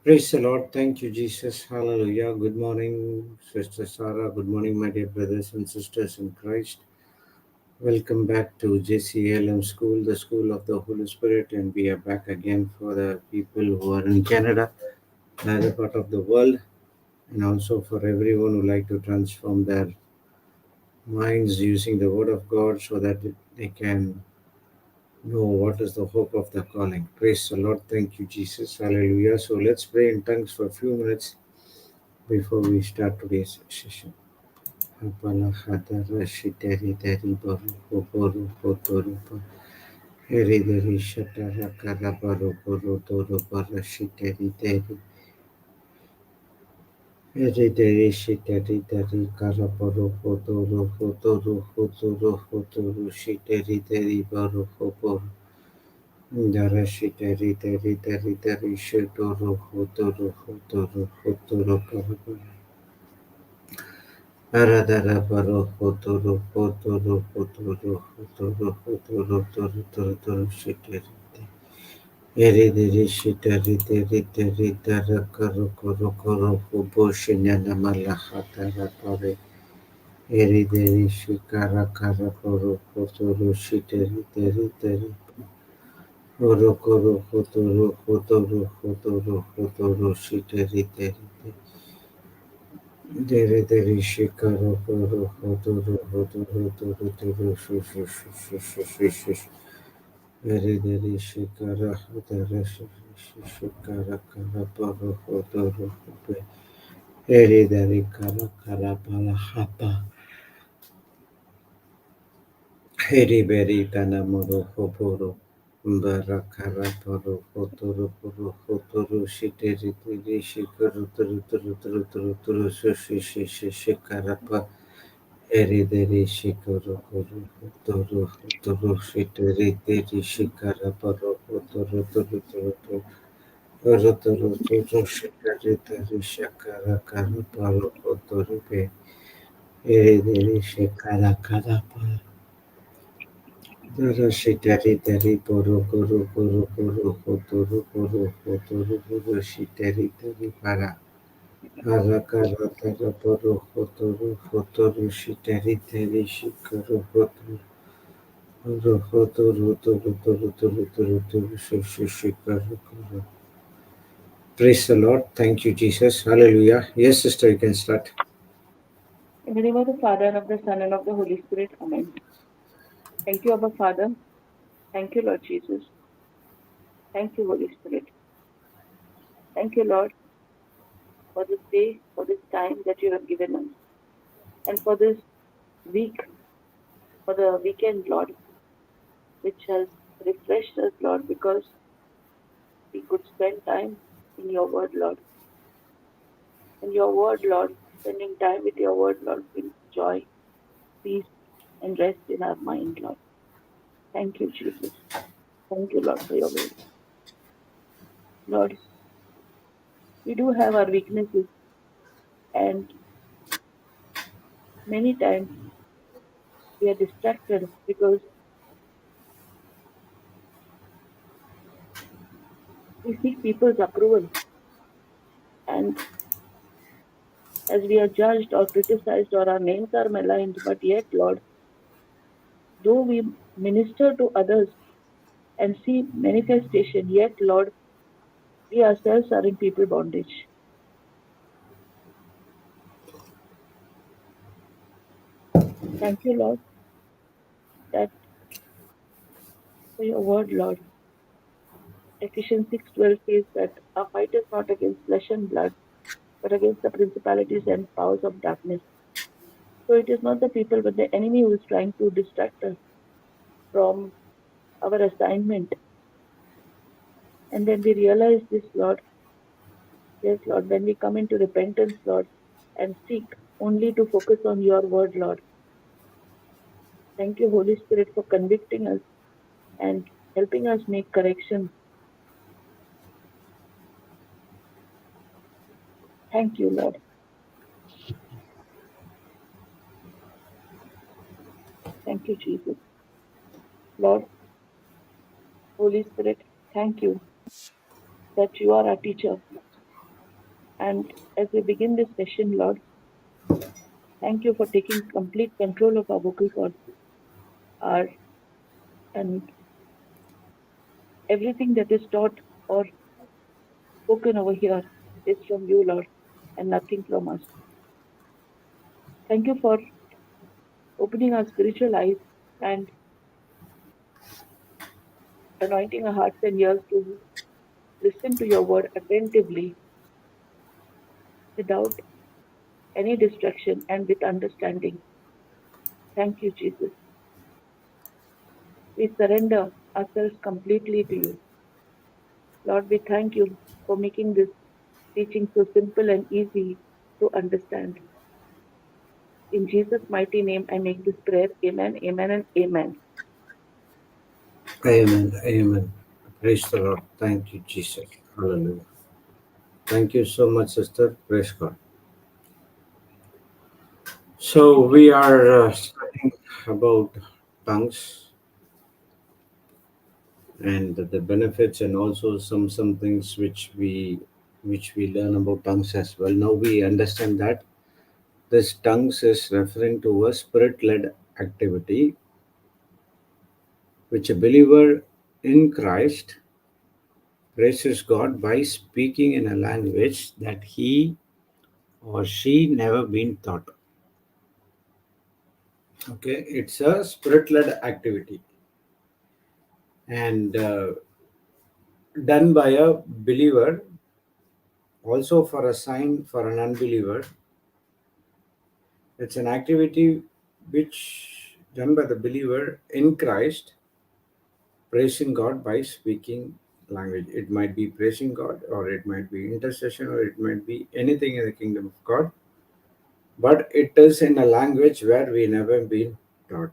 Praise the Lord. Thank you, Jesus. Hallelujah. Good morning, Sister Sarah. Good morning, my dear brothers and sisters in Christ. Welcome back to JCILM School, the School of the Holy Spirit, and we are back again for the people who are in Canada, another part of the world, and also for everyone who like to transform their minds using the Word of God so that they can know what is the hope of the calling. Praise the Lord. Thank you, Jesus. Hallelujah. So let's pray in tongues for a few minutes before we start today's session. Apala hadara shiteri dari baru boru botoru ba heri dari shatara kara baru boru toru bara shiteri dari heri dari shiteri dari kara baru botoru botoru shiteri dari baru boru dara shiteri dari shitoru botoru kara baru Aradara baro fotoro shiteri. Ere dere shiteri dere dara karo fubo shinyana malakatara pare. Ere dere shikara kara paro fotoro shiteri dere. Oro koro fotoro shiteri dere. Dere shikara paro fotoro shush. Dere shikara dere shikara kara paro fotoro be. Ere dere kara pala hapa. Heri beri tana moro foporo. Bara kara paro fotoro shiteri dere shikara turu shikara pa. Erideri shikoro toro shiteri deri shikara paro toro shiteri deri shakara kara paro toro pe erideri shikara kara paro toro shiteri deri poro toro shiteri deri para Arakara tara paro fotoro shiteri deri shikoro Praise the Lord. Thank you, Jesus. Hallelujah. Yes, sister, you can start. In the name of the Father, and of the Son, and of the Holy Spirit. Amen. Thank you, Abba Father. Thank you, Lord Jesus. Thank you, Holy Spirit. Thank you, Lord, for this day, for this time that you have given us, and for this week, for the weekend, Lord, which has refreshed us, Lord, because we could spend time in your word, Lord. In your word, Lord, spending time with your word, Lord, brings joy, peace, and rest in our mind, Lord. Thank you, Jesus. Thank you, Lord, for your word. Lord, we do have our weaknesses, and many times we are distracted because we seek people's approval, and as we are judged or criticized or our names are maligned, but yet, Lord, though we minister to others and see manifestation, yet, Lord, we ourselves are in people bondage. Thank you, Lord, that for your word, Lord. Ephesians 6:12 says that our fight is not against flesh and blood, but against the principalities and powers of darkness. So it is not the people, but the enemy who is trying to distract us from our assignment. And when we realize this, Lord, yes, Lord, when we come into repentance, Lord, and seek only to focus on your word, Lord. Thank you, Holy Spirit, for convicting us and helping us make corrections. Thank you, Lord. Thank you, Jesus. Lord, Holy Spirit, thank you that you are our teacher. And as we begin this session, Lord, thank you for taking complete control of our vocal cords, our and everything that is taught or spoken over here is from you, Lord, and nothing from us. Thank you for opening our spiritual eyes and anointing our hearts and ears to listen to your word attentively without any distraction and with understanding. Thank you, Jesus. We surrender ourselves completely to you. Lord, we thank you for making this teaching so simple and easy to understand. In Jesus' mighty name, I make this prayer. Amen, amen, and amen. Amen. Amen. Praise the Lord. Thank you, Jesus. Hallelujah. Thank you so much, sister. Praise God. So we are studying about tongues and the benefits, and also some things which we learn about tongues as well. Now we understand that this tongues is referring to a spirit-led activity which a believer in Christ praises God by speaking in a language that he or she never been taught. Okay, it's a spirit-led activity and done by a believer, also for a sign for an unbeliever. It's an activity which done by the believer in Christ, praising God by speaking language. It might be praising God, or it might be intercession, or it might be anything in the kingdom of God, but it is in a language where we never been taught.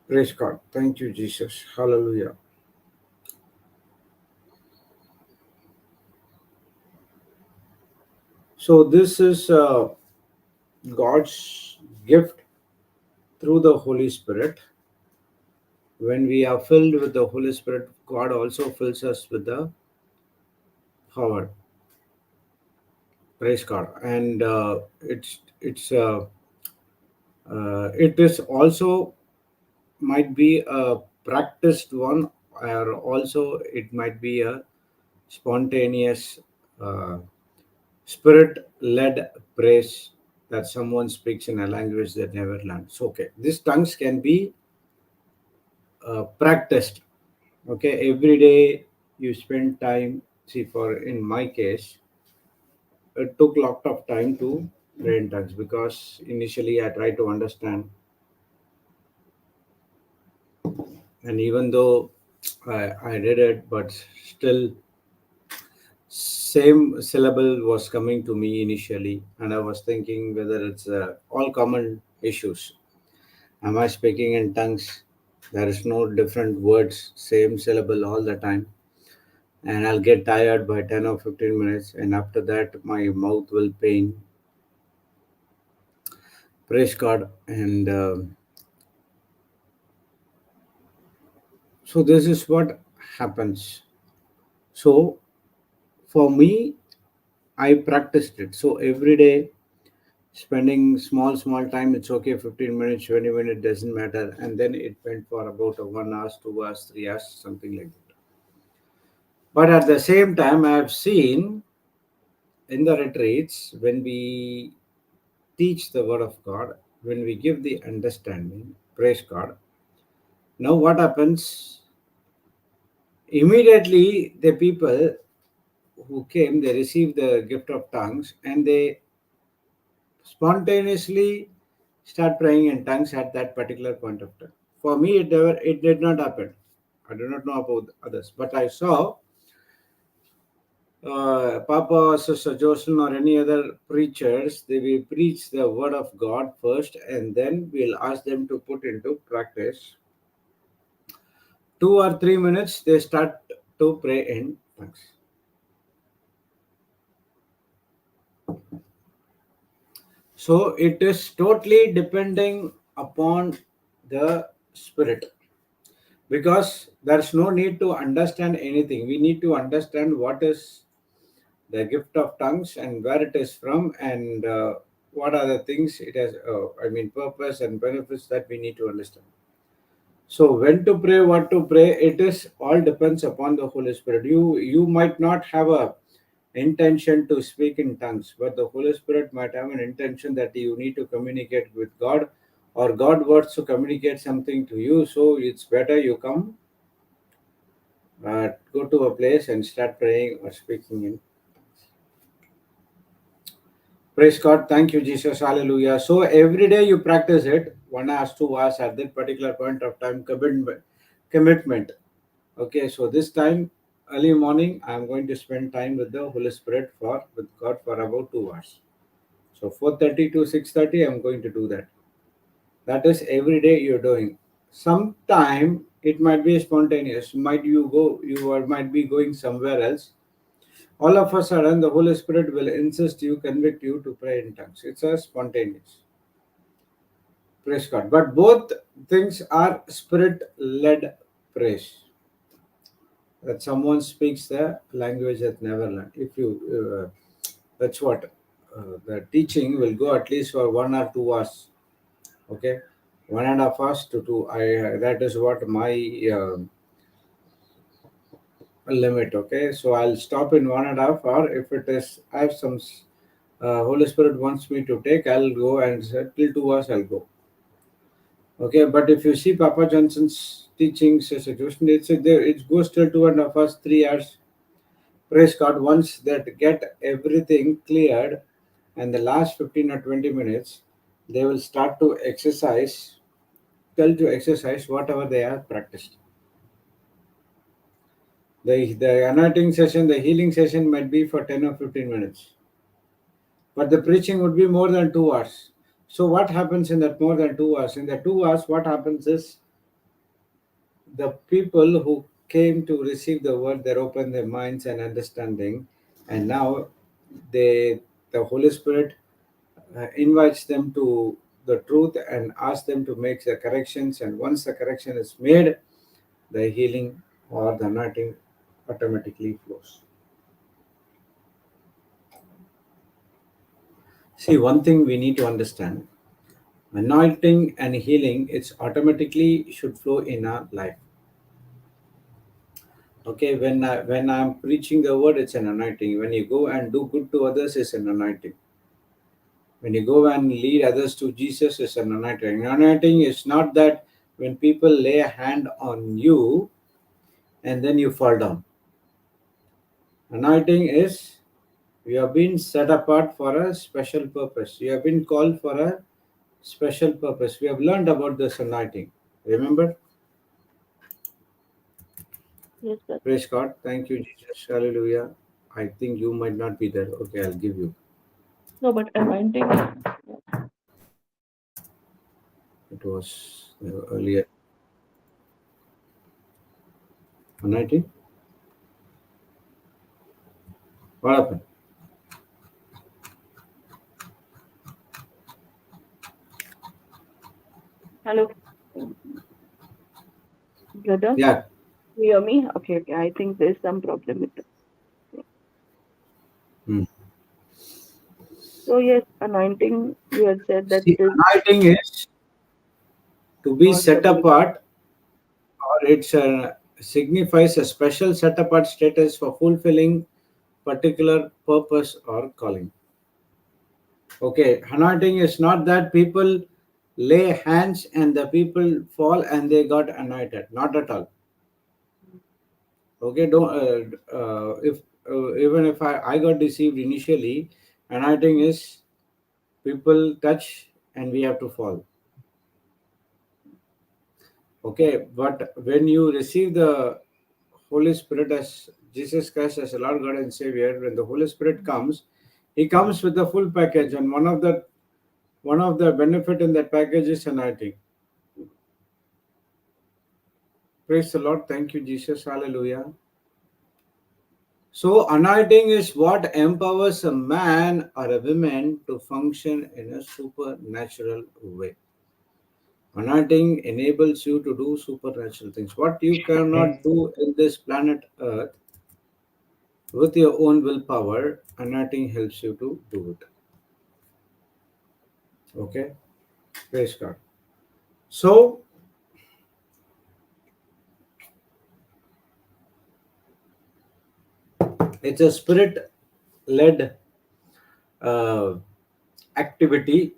Praise God. Thank you, Jesus. Hallelujah. So this is God's gift through the Holy Spirit. When we are filled with the Holy Spirit, God also fills us with the power. Praise God. And it is also might be a practiced one, or also it might be a spontaneous uh, spirit-led praise that someone speaks in a language that never learned. So okay, these tongues can be practiced. Okay, every day you spend time. See, for in my case, it took a lot of time to pray in tongues, because initially I tried to understand, and even though I did it, but still same syllable was coming to me initially, and I was thinking whether it's all common issues. Am I speaking in tongues? There is no different words, same syllable all the time, and I'll get tired by 10 or 15 minutes, and after that my mouth will pain. Praise God. And so this is what happens. So for me, I practiced it. So every day, spending small time, it's okay, 15 minutes, 20 minutes, doesn't matter. And then it went for about a 1 hour, 2 hours, 3 hours, something like that. But at the same time, I have seen in the retreats, when we teach the word of God, when we give the understanding, praise God. Now what happens? Immediately the people who came, they received the gift of tongues, and they spontaneously start praying in tongues at that particular point of time. For me, it did not happen. I do not know about others, but I saw Papa or Sister Jocelyn or any other preachers. They will preach the word of God first, and then we'll ask them to put into practice. 2 or 3 minutes, they start to pray in tongues. So it is totally depending upon the spirit, because there's no need to understand anything. We need to understand what is the gift of tongues and where it is from, and what are the things it has, purpose and benefits that we need to understand. So when to pray, what to pray, it is all depends upon the Holy Spirit. You might not have a intention to speak in tongues, but the Holy Spirit might have an intention that you need to communicate with God, or God wants to communicate something to you. So it's better you come, go to a place and start praying or speaking in. Praise God. Thank you, Jesus. Hallelujah. So every day you practice it, 1 hour, 2 hours at that particular point of time, commitment. Okay, so this time, early morning, I'm going to spend time with the Holy Spirit with God for about 2 hours. So 4:30 to 6:30, I'm going to do that. That is every day you're doing. Sometime it might be spontaneous. Might be going somewhere else. All of a sudden, the Holy Spirit will insist you, convict you to pray in tongues. It's a spontaneous. Praise God. But both things are spirit-led praise. That someone speaks the language that never learned. If you, that's what the teaching will go at least for 1 or 2 hours. Okay, 1.5 hours to two. That is what my limit. Okay, so I'll stop in 1.5 hour. If it is, I have some Holy Spirit wants me to take, I'll go and say till 2 hours I'll go. Okay, but if you see Papa Johnson's teachings situation, it goes till 2.5 hours, 3 hours. Praise God. Once that get everything cleared, and the last 15 or 20 minutes, they will start to exercise, tell to exercise whatever they have practiced. The anointing session, the healing session might be for 10 or 15 minutes, but the preaching would be more than 2 hours. So what happens in that more than 2 hours? In the 2 hours, what happens is the people who came to receive the word, they open their minds and understanding, and now the Holy Spirit invites them to the truth and asks them to make the corrections. And once the correction is made, the healing or the anointing automatically flows. See, one thing we need to understand: anointing and healing, it's automatically should flow in our life. Okay, when I'm preaching the word, it's an anointing. When you go and do good to others, it's an anointing. When you go and lead others to Jesus, it's an anointing. Anointing is not that when people lay a hand on you and then you fall down. Anointing is you have been set apart for a special purpose. You have been called for a special purpose. We have learned about this anointing. Remember? Yes, sir. Praise God. Thank you, Jesus. Hallelujah. I think you might not be there. Okay, I'll give you. No, but anointing. It was earlier. Anointing? What happened? Hello, brother. Yeah. You hear me? Okay, okay. I think there's some problem with it. Hmm. So yes, anointing. You had said that See, this anointing is to be was the set Holy. apart, or it signifies a special set apart status for fulfilling particular purpose or calling. Okay, anointing is not that people lay hands and the people fall and they got anointed. Not at all. Okay, don't if even if I got deceived initially, anointing is people touch and we have to fall. Okay, but when you receive the Holy Spirit as Jesus Christ as a Lord God and Savior, when the Holy Spirit comes, He comes with the full package, and one of the benefit in that package is anointing. Praise the Lord. Thank you, Jesus. Hallelujah. So, anointing is what empowers a man or a woman to function in a supernatural way. Anointing enables you to do supernatural things. What you cannot do in this planet Earth, with your own willpower. Anointing helps you to do it. Okay, praise God. So it's a spirit-led uh, activity,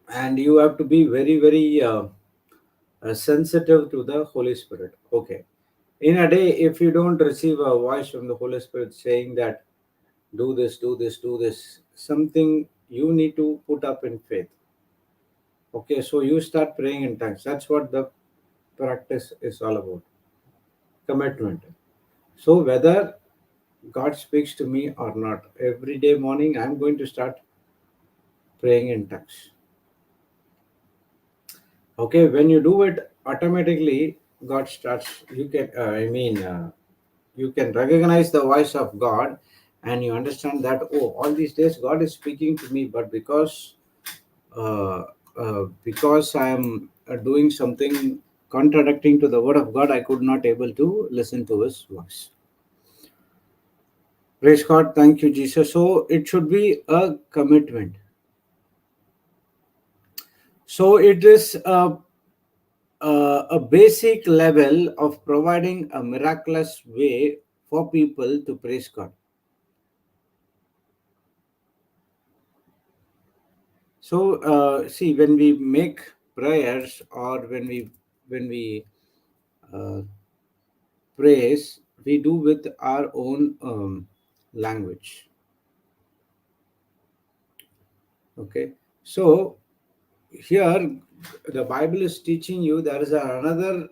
and you have to be very, very sensitive to the Holy Spirit. Okay. In a day, if you don't receive a voice from the Holy Spirit saying that do this, do this, do this, something you need to put up in faith. Okay, so you start praying in tongues. That's what the practice is all about. Commitment. So whether God speaks to me or not, every day morning I'm going to start praying in tongues. Okay, when you do it, automatically God starts. You can, you can recognize the voice of God, and you understand that, oh, all these days God is speaking to me, but uh, because I am doing something contradicting to the word of God, I could not able to listen to His voice. Praise God, thank you, Jesus. So it should be a commitment. So it is a basic level of providing a miraculous way for people to praise God. So see, when we make prayers or when we uh, praise, we do with our own language. Okay, so here the Bible is teaching you there is another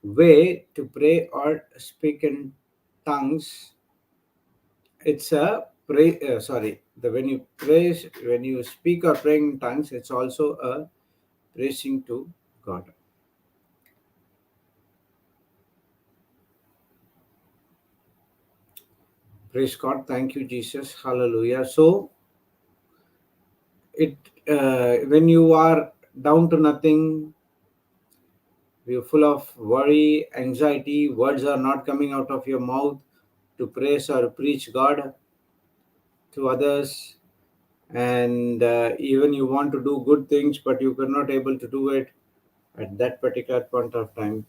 way to pray or speak in tongues. It's a pray. Sorry, the when you praise, when you speak or praying in tongues, it's also a praising to God. Praise God. Thank you, Jesus. Hallelujah. So it when you are down to nothing, you're full of worry, anxiety, words are not coming out of your mouth to praise or preach God to others, and even you want to do good things, but you are not able to do it at that particular point of time.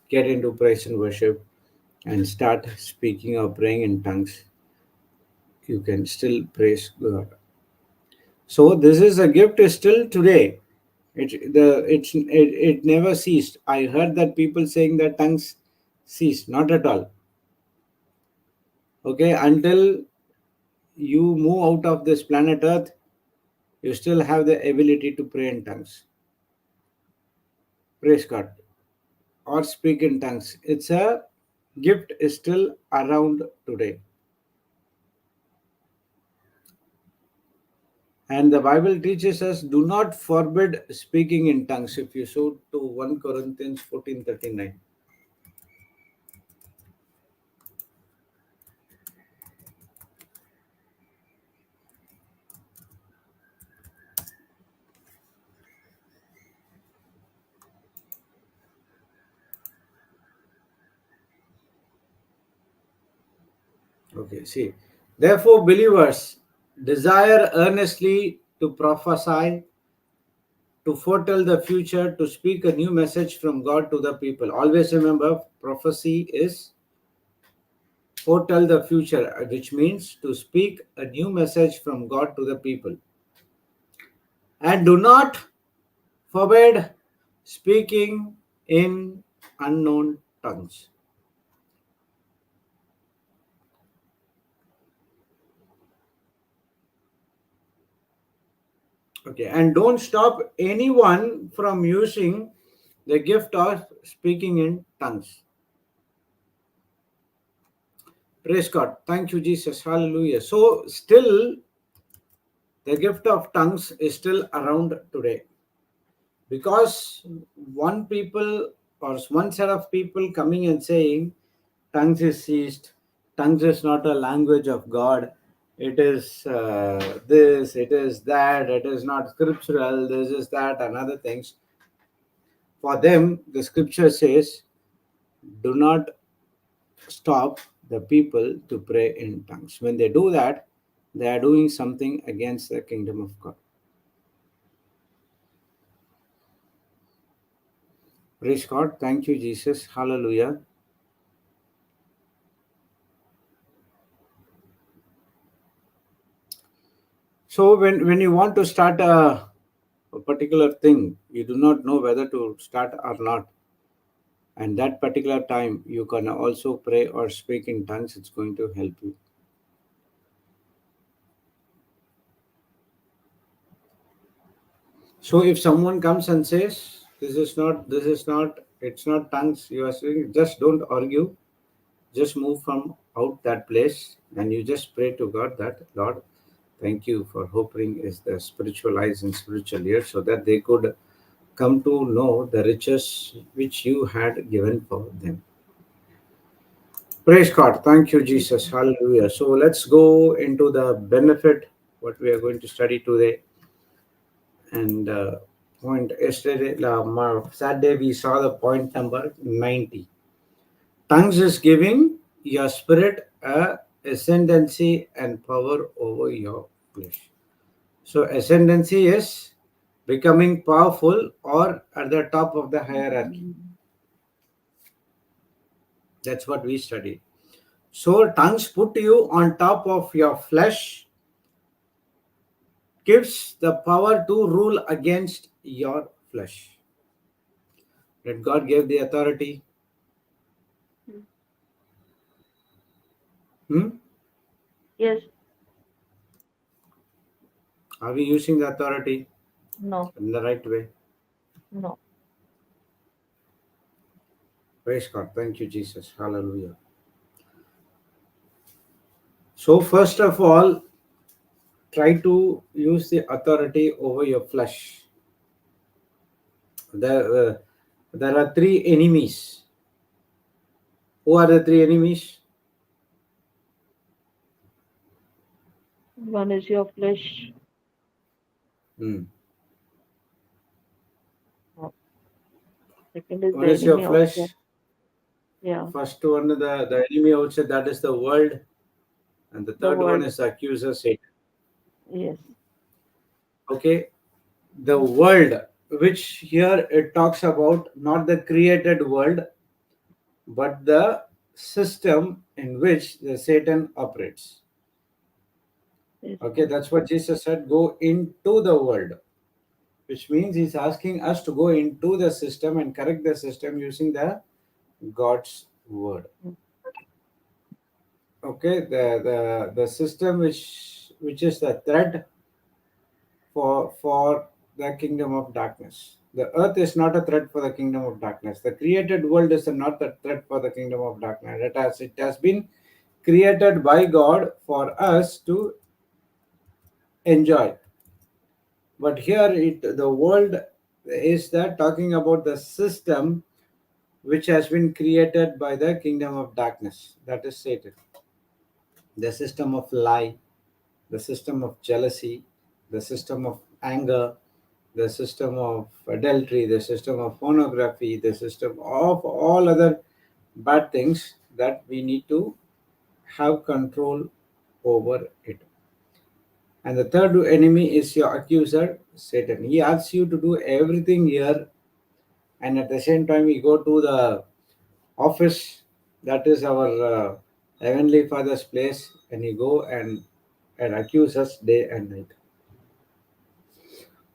Get into praise and worship and start speaking or praying in tongues. You can still praise God. So this is a gift still today. It never ceased. I heard that people saying that tongues ceased. Not at all. Okay, until you move out of this planet Earth, you still have the ability to pray in tongues. Praise God. Or speak in tongues. It's a gift is still around today. And the Bible teaches us do not forbid speaking in tongues. If you show to 1 Corinthians 14:39. Okay, see. Therefore, believers desire earnestly to prophesy, to foretell the future, to speak a new message from God to the people. Always remember, prophecy is foretell the future, which means to speak a new message from God to the people. And do not forbid speaking in unknown tongues. Okay, and don't stop anyone from using the gift of speaking in tongues. Praise God. Thank you, Jesus. Hallelujah. So, still, the gift of tongues is still around today because one people or one set of people coming and saying tongues is ceased, tongues is not a language of God, it is this, it is that, it is not scriptural, this is that, and other things. For them, the scripture says, do not stop the people to pray in tongues. When they do that, they are doing something against the kingdom of God. Praise God. Thank you, Jesus. Hallelujah. So when you want to start a particular thing, you do not know whether to start or not. And that particular time, you can also pray or speak in tongues. It's going to help you. So if someone comes and says, it's not tongues you are saying, just don't argue. Just move from out that place and you just pray to God that, Lord, thank you for opening is the spiritual eyes and spiritual ears so that they could come to know the riches which you had given for them. Praise God. Thank you, Jesus. Hallelujah. So let's go into the benefit, what we are going to study today. And point yesterday, Saturday, we saw the point number 90. Tongues is giving your spirit a ascendancy and power over your flesh. So ascendancy is becoming powerful or at the top of the hierarchy. That's what we studied. So tongues put you on top of your flesh, gives the power to rule against your flesh. That God gave the authority. Hmm? Yes. Are we using the authority No. in the right way? No. Praise God. Thank you, Jesus. Hallelujah. So, first of all, try to use the authority over your flesh. There are three enemies. Who are the three enemies? One is your flesh. Hmm. No. Second is One the is your enemy outside. flesh. Yeah. First one, the enemy outside, that is the world. And the The third one world. is the accuser, Satan. Yes. Okay. The world, which here it talks about not the created world, but the system in which the Satan operates. Yes. Okay, that's what Jesus said, go into the world, which means he's asking us to go into the system and correct the system using the God's word. Okay, the system which is the threat for the kingdom of darkness. The earth is not a threat for the kingdom of darkness. The created world is not a threat for the kingdom of darkness. It has been created by God for us to enjoy. But here the world is that talking about the system which has been created by the kingdom of darkness, that is Satan. The system of lie, the system of jealousy, the system of anger, the system of adultery, the system of pornography, the system of all other bad things that we need to have control over it. And the third enemy is your accuser, Satan. He asks you to do everything here, and at the same time, we go to the office, that is our heavenly Father's place, and you go and accuse us day and night.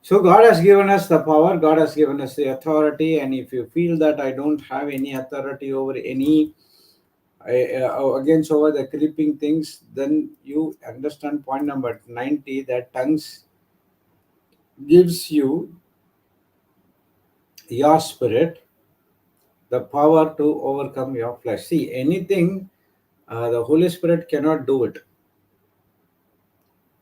So God has given us the power, God has given us the authority, and if you feel that I don't have any authority over any against over the creeping things, then you understand point number 90, that tongues gives you your spirit the power to overcome your flesh. See, anything the Holy Spirit cannot do it.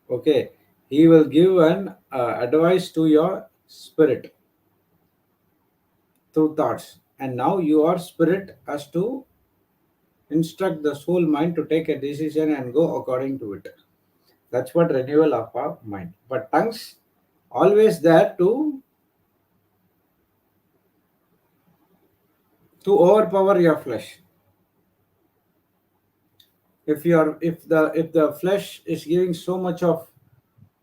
Okay, He will give an advice to your spirit through thoughts, and now your spirit has to instruct the soul mind to take a decision and go according to it. That's what renewal of our mind. But tongues always there to overpower your flesh. If the flesh is giving so much of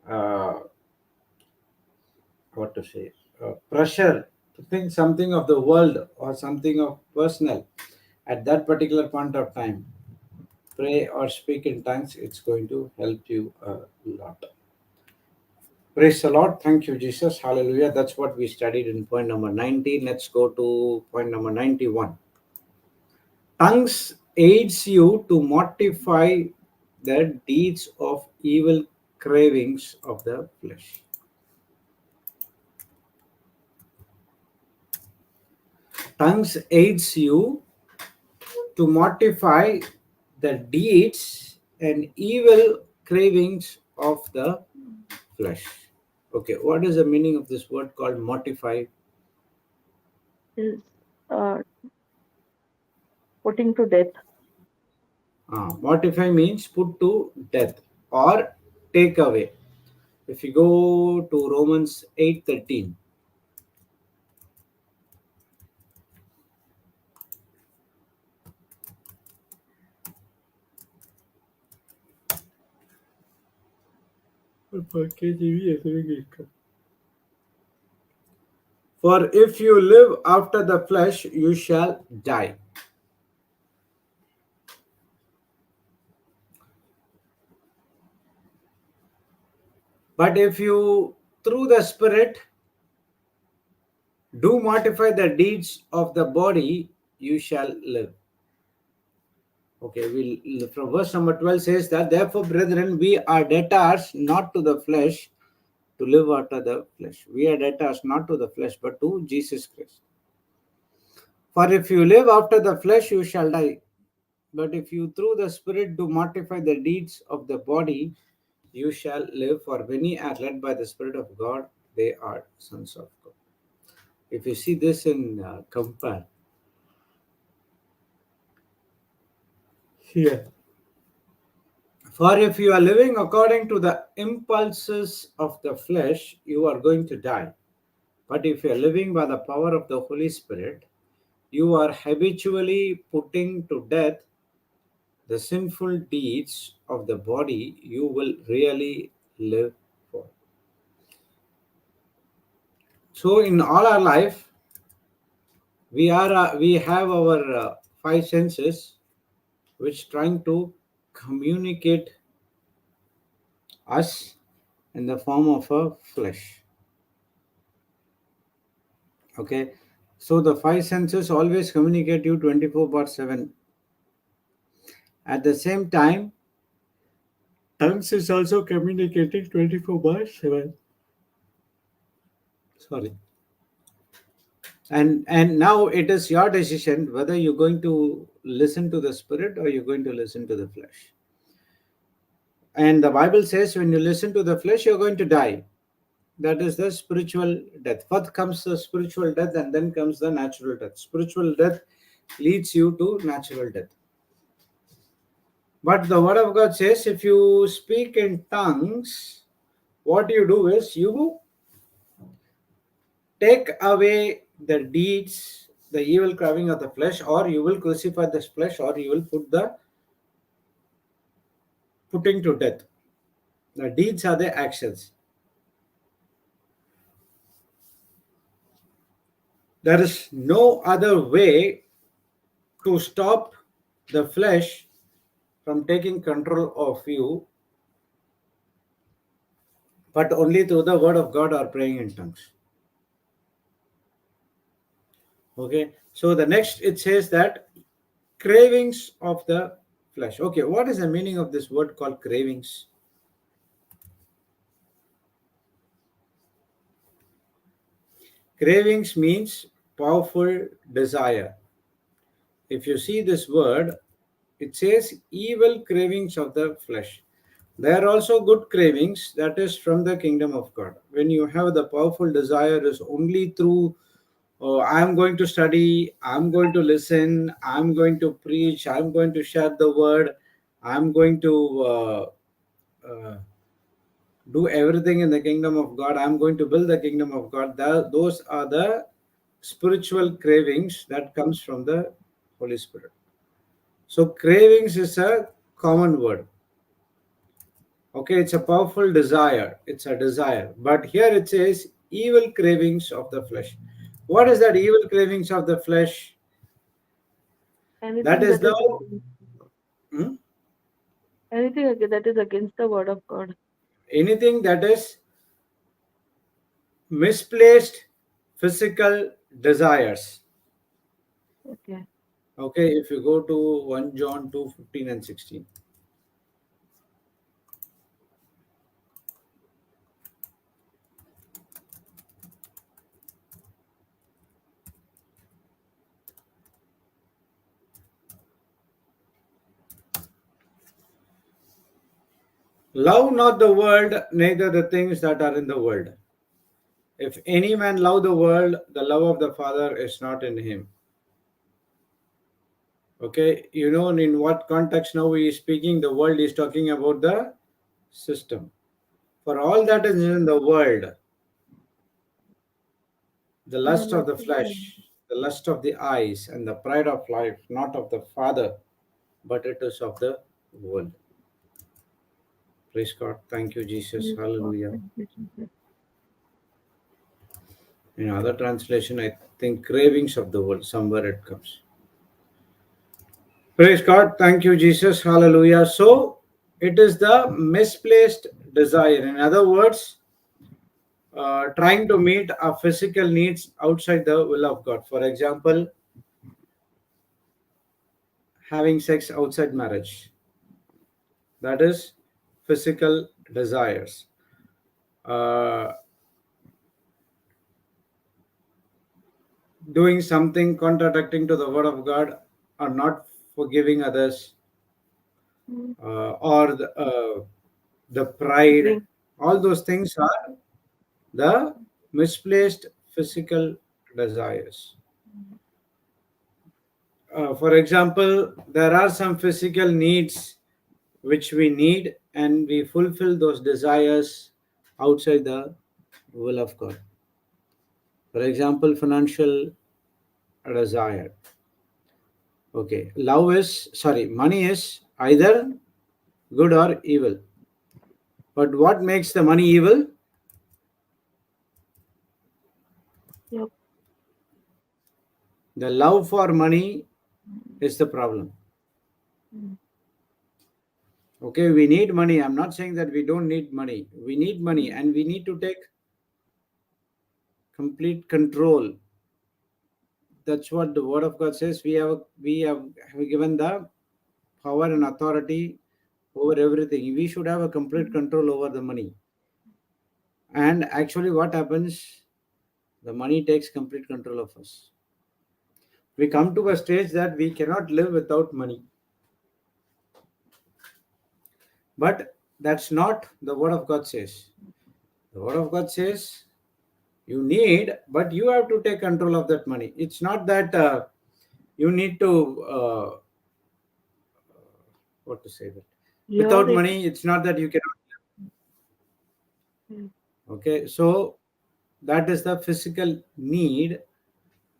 uh, what to say, pressure to think something of the world or something of personal at that particular point of time, pray or speak in tongues. It's going to help you a lot. Praise the Lord. Thank you, Jesus. Hallelujah. That's what we studied in point number 19. Let's go to point number 91. Tongues aids you to mortify the deeds of evil cravings of the flesh. Tongues aids you to mortify the deeds and evil cravings of the flesh. Okay, what is the meaning of this word called mortify? Is uh, putting to death. Mortify means put to death or take away. If you go to Romans 8:13, for if you live after the flesh, you shall die. But if you, through the Spirit, do mortify the deeds of the body, you shall live. Okay, we'll, from verse number 12 says that, therefore, brethren, we are debtors not to the flesh to live after the flesh. We are debtors not to the flesh, but to Jesus Christ. For if you live after the flesh, you shall die. But if you through the Spirit do mortify the deeds of the body, you shall live. For many are led by the Spirit of God, they are sons of God. If you see this in compare here. For if you are living according to the impulses of the flesh, you are going to die. But if you are living by the power of the Holy Spirit, you are habitually putting to death the sinful deeds of the body, you will really live for. So in all our life, we have our five senses which trying to communicate us in the form of a flesh. Okay, so the five senses always communicate you 24/7. At the same time, tongues is also communicating 24/7. Sorry. And now it is your decision whether you're going to listen to the Spirit or you're going to listen to the flesh. And the Bible says when you listen to the flesh, you're going to die. That is the spiritual death. First comes the spiritual death and then comes the natural death. Spiritual death leads you to natural death. But the word of God says if you speak in tongues, what you do is you take away the deeds, the evil craving of the flesh, or you will crucify the flesh, or you will putting to death. The deeds are the actions. There is no other way to stop the flesh from taking control of you, but only through the word of God or praying in tongues. Okay, so the next it says that cravings of the flesh. Okay, what is the meaning of this word called cravings? Cravings means powerful desire. If you see this word, it says evil cravings of the flesh. There are also good cravings, that is from the kingdom of God. When you have the powerful desire is only through, oh, I'm going to study, I'm going to listen, I'm going to preach, I'm going to share the word, I'm going to do everything in the kingdom of God, I'm going to build the kingdom of God. Those are the spiritual cravings that comes from the Holy Spirit. So cravings is a common word. Okay, it's a powerful desire. It's a desire. But here it says evil cravings of the flesh. What is that evil cravings of the flesh? That Anything is that the is against, hmm? that is against the word of God. Anything that is misplaced physical desires. Okay. Okay, if you go to 1 John 2:15 and 16. Love not the world, neither the things that are in the world. If any man love the world, the love of the Father is not in him. Okay, you know in what context now he is speaking, the world is talking about the system. For all that is in the world, the And the lust of lust the of the flesh, the lust of the eyes, and the pride of life, not of the Father, but it is of the world. Praise God. Thank you, Jesus. Yes, God, Hallelujah. thank you, Jesus. In other translation, I think cravings of the world, somewhere it comes. Praise God. Thank you, Jesus. Hallelujah. So, it is the misplaced desire. In other words, trying to meet our physical needs outside the will of God. For example, having sex outside marriage. That is physical desires. Uh, Doing something contradicting to the word of God, or not forgiving others, Mm. or the pride. Drink. All those things are the misplaced physical desires. For example, there are some physical needs which we need, and we fulfill those desires outside the will of God. For example, financial desire. Okay, money is either good or evil. But what makes the money evil? Yep. The love for money is the problem. Mm. Okay, we need money. I'm not saying that we don't need money. We need money, Mm. and we need to take complete control. That's what the word of God says. We have given the power and authority over everything. We should have a complete control over the money. And actually, what happens? The money takes complete control of us. We come to a stage that we cannot live without money. But that's not the word of God says. The word of God says you need, but you have to take control of that money. It's not that you need to, what to say that. Here Without it. money, it's not that you cannot. Mm. Okay, so that is the physical need,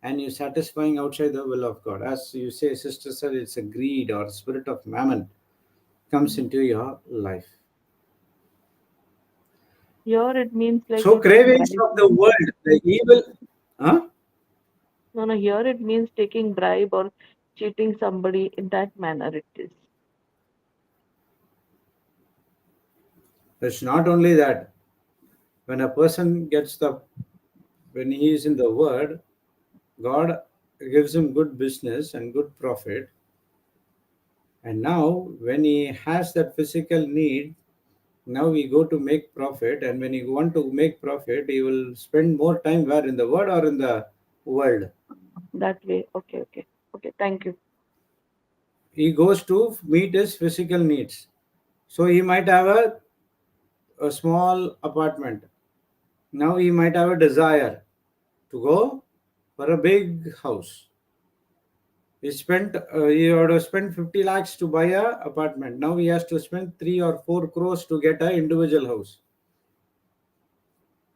and you're satisfying outside the will of God. As you say, sister said, it's a greed or spirit of mammon comes Mm. into your life. Here it means like So taking cravings bribe. of the world, the evil, huh? No, no, here it means taking bribe or cheating somebody in that manner it is. It's not only that. When a person when he is in the word, God gives him good business and good profit. And now, when he has that physical need, now we go to make profit. And when you want to make profit, he will spend more time where in the word or in the world. That way. Okay, okay. Okay, thank you. He goes to meet his physical needs. So he might have a small apartment. Now he might have a desire to go for a big house. He ought to spend 50 lakhs to buy a apartment. Now he has to spend 3 or 4 crores to get a individual house.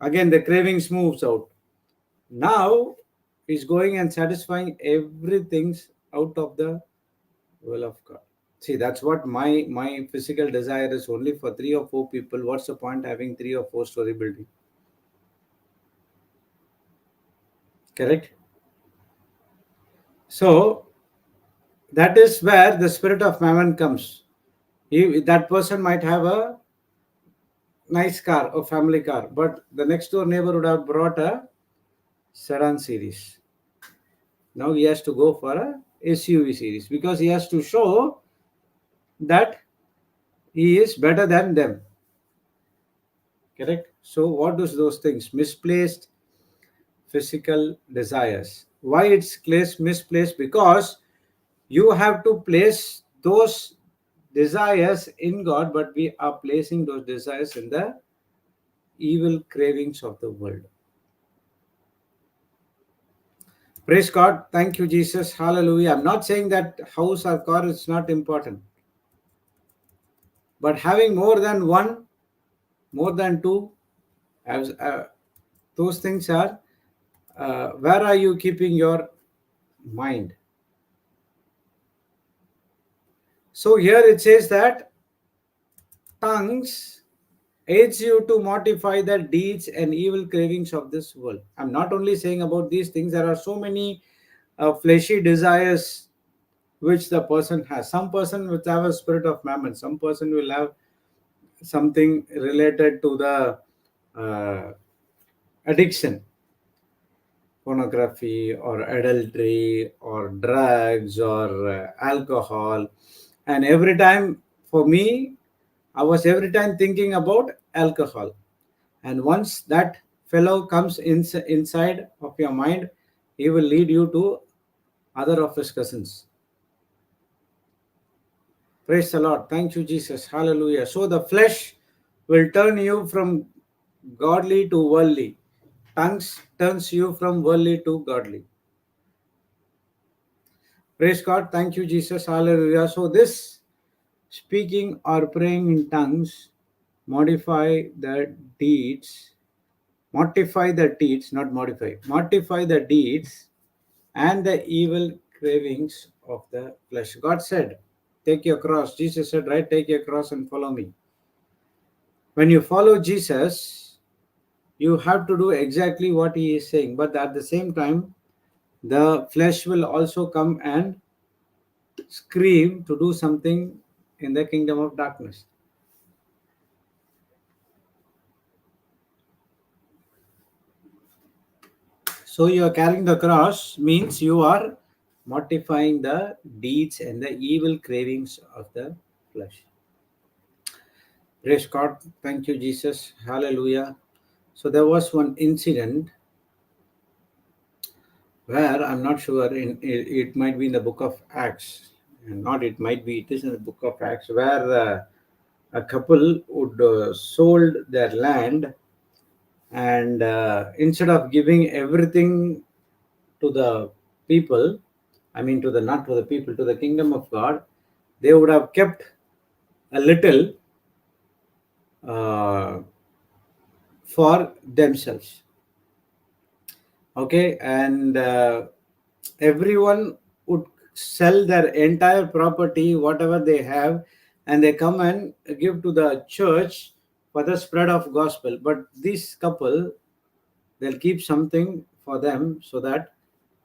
Again, the cravings moves out. Now he's going and satisfying everything out of the will of God. See, that's what my physical desire is only for 3 or 4 people. What's the point having 3 or 4 story building? Correct? So that is where the spirit of mammon comes. That person might have a nice car, a family car, but the next door neighbor would have brought a sedan series. Now he has to go for a SUV series because he has to show that he is better than them. Correct? So what does those things? Misplaced physical desires. Why it's misplaced? Because you have to place those desires in God, but we are placing those desires in the evil cravings of the world. Praise God. Thank you, Jesus. Hallelujah. I'm not saying that house or car is not important, but having more than one, more than two, those things are where are you keeping your mind? So here it says that tongues aids you to mortify the deeds and evil cravings of this world. I'm not only saying about these things, there are so many fleshy desires which the person has. Some person will have a spirit of mammon, some person will have something related to the addiction, pornography or adultery or drugs or alcohol. And every time, for me, I was every time thinking about alcohol. And once that fellow comes inside of your mind, he will lead you to other of his cousins. Praise the Lord. Thank you, Jesus. Hallelujah. So the flesh will turn you from godly to worldly. Tongues turns you from worldly to godly. Praise God. Thank you, Jesus. Hallelujah. So this speaking or praying in tongues modify the deeds, mortify the deeds, not modify, mortify the deeds and the evil cravings of the flesh. God said, take your cross. Jesus said, right, take your cross and follow me. When you follow Jesus, you have to do exactly what he is saying. But at the same time, the flesh will also come and scream to do something in the kingdom of darkness. So you are carrying the cross means you are mortifying the deeds and the evil cravings of the flesh. Praise God. Thank you, Jesus. Hallelujah. So there was one incident where I'm not sure, it might be in the book of Acts, and not it might be, it is in the book of Acts, where a couple would sold their land, and instead of giving everything to the people, I mean to the not to the people, to the kingdom of God, they would have kept a little uh, for themselves. Okay, and everyone would sell their entire property, whatever they have, and they come and give to the church for the spread of gospel. But this couple, they'll keep something for them so that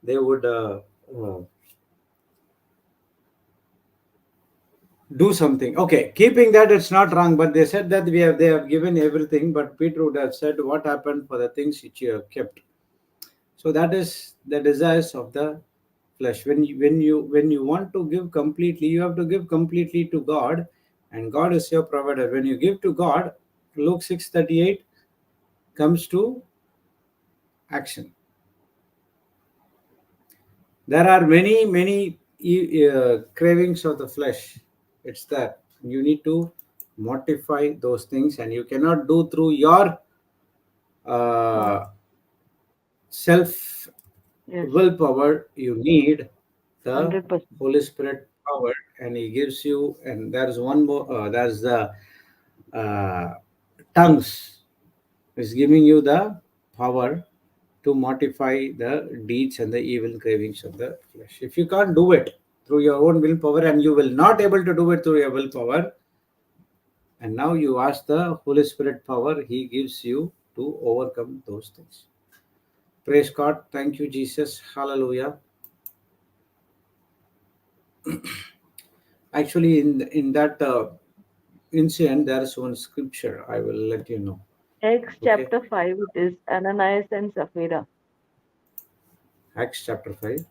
they would uh, do something. Okay, keeping that, it's not wrong, but they said that they have given everything, but Peter would have said, what happened for the things which you have kept? So that is the desires of the flesh. When you want to give completely, you have to give completely to God, and God is your provider. When you give to God, Luke 6:38 comes to action. There are many cravings of the flesh. It's that you need to mortify those things, and you cannot do through your Oh, uh, self yes, willpower. You need the 100%. Holy Spirit power, and He gives you. And there's one more. There's the uh, tongues is giving you the power to mortify the deeds and the evil cravings of the flesh. If you can't do it, through your own willpower, and you will not able to do it through your willpower. And now you ask the Holy Spirit power, He gives you to overcome those things. Praise God. Thank you, Jesus. Hallelujah. Actually, in that incident, there is one scripture. I will let you know. Acts Okay. chapter 5, it is Ananias and Sapphira. Acts chapter 5.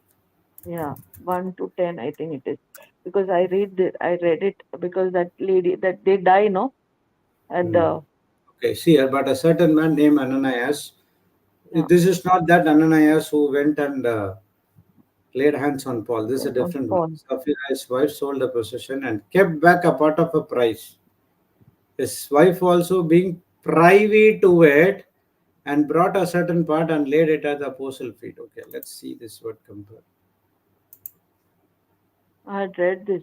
Yeah, 1 to 10, I think it is. Because I read it because that lady, that they die, no? And Hmm. Okay. See here, but a certain man named Ananias. yeah, This is not that Ananias who went and laid hands on Paul. This is a on different one. Paul. Sapphira's wife sold a possession and kept back a part of a price. His wife also being privy to it and brought a certain part and laid it at the apostle feet. Okay, let's see this word compare. I had read this.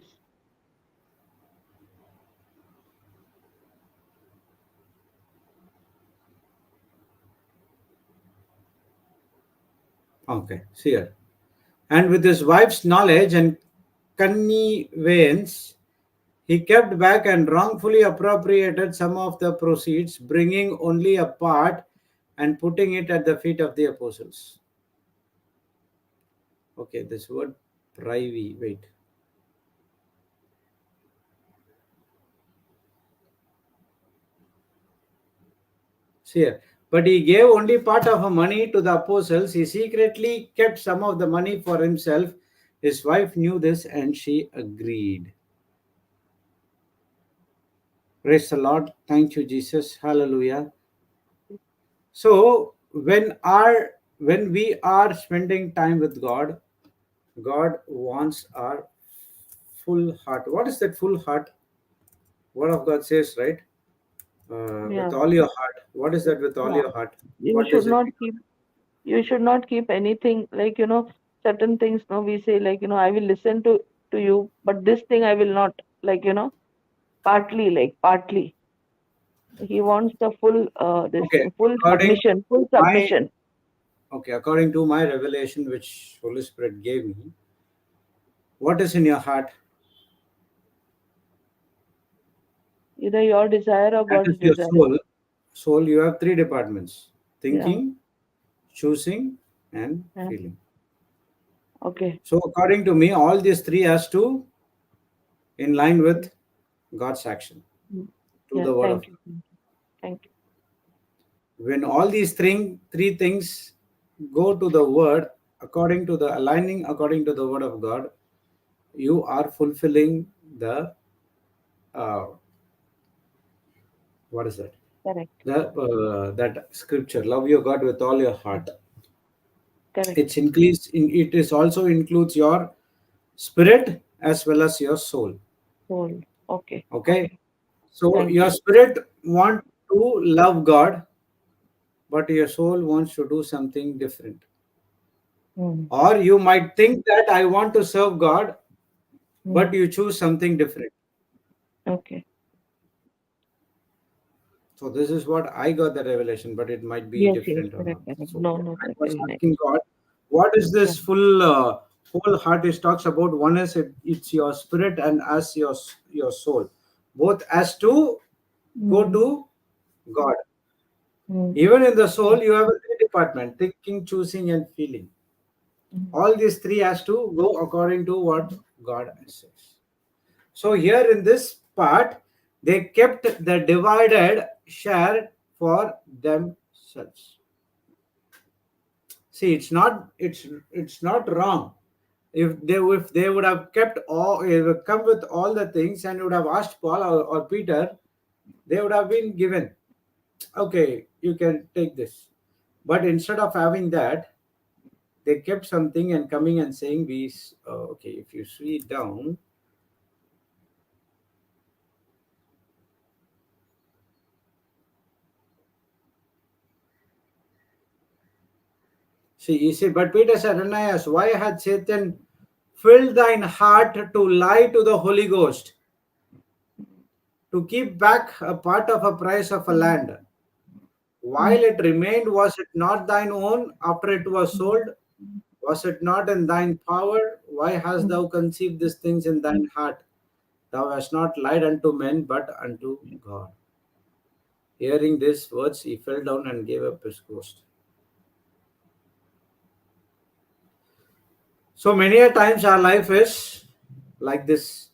Okay, see here. And with his wife's knowledge and connivance, he kept back and wrongfully appropriated some of the proceeds, bringing only a part and putting it at the feet of the apostles. Okay, this word privy, wait. See here. But he gave only part of the money to the apostles. He secretly kept some of the money for himself. His wife knew this and she agreed. Praise the Lord. Thank you, Jesus. Hallelujah. So when we are spending time with God, God wants our full heart. What is that full heart? Word of God says, right? With Yeah. all your heart. What is that with all Yeah. your heart? You What should is it? not keep you should not keep anything like, certain things, no, we say like, I will listen to you, but this thing I will not, like, partly. He wants the full this Okay. full According to submission, full my submission. Okay, according to my revelation, which Holy Spirit gave me, what is in your heart? Either your desire or That God's is your desire. soul. Soul, you have three departments: Yeah. thinking, choosing, and Yeah. feeling. Okay. So, according to me, all these three has to in line with God's action Mm. to Yeah. the word of Thank you. God. Thank you. When all these three things go to the word, according to the aligning according to the word of God, you are fulfilling the uh, what is that? Correct. That scripture, love your God with all your heart. Correct. It is also includes your spirit as well as your soul. Soul. Okay. Okay, Okay. so Thank your you. spirit want to love God, but your soul wants to do something different. Mm. Or you might think that I want to serve God, but Mm. you choose something different. Okay. So this is what I got the revelation, but it might be Yes, yes, different or correct, not. correct. So No, when no, I that's was very nice. asking God, what is Yeah. this full whole heart is talks about? One is it's your spirit and as your soul, both as to go Mm. to God. Mm. Even in the soul, you have a three department: thinking, choosing, and feeling. Mm. All these three has to go according to what God says. So here in this part, they kept the divided share for themselves. See, it's not wrong. If they would have kept all come with all the things and would have asked Paul or Peter, they would have been given. Okay, you can take this. But instead of having that, they kept something and coming and saying, okay, if you see down, see, you see, but Peter said, Ananias, why had Satan filled thine heart to lie to the Holy Ghost, to keep back a part of a price of a land? Mm. While it remained, was it not thine own after it was sold? Was it not in thine power? Why hast Mm. thou conceived these things in thine heart? Thou hast not lied unto men, but unto God. Hearing these words, he fell down and gave up his ghost. So many a times our life is like this.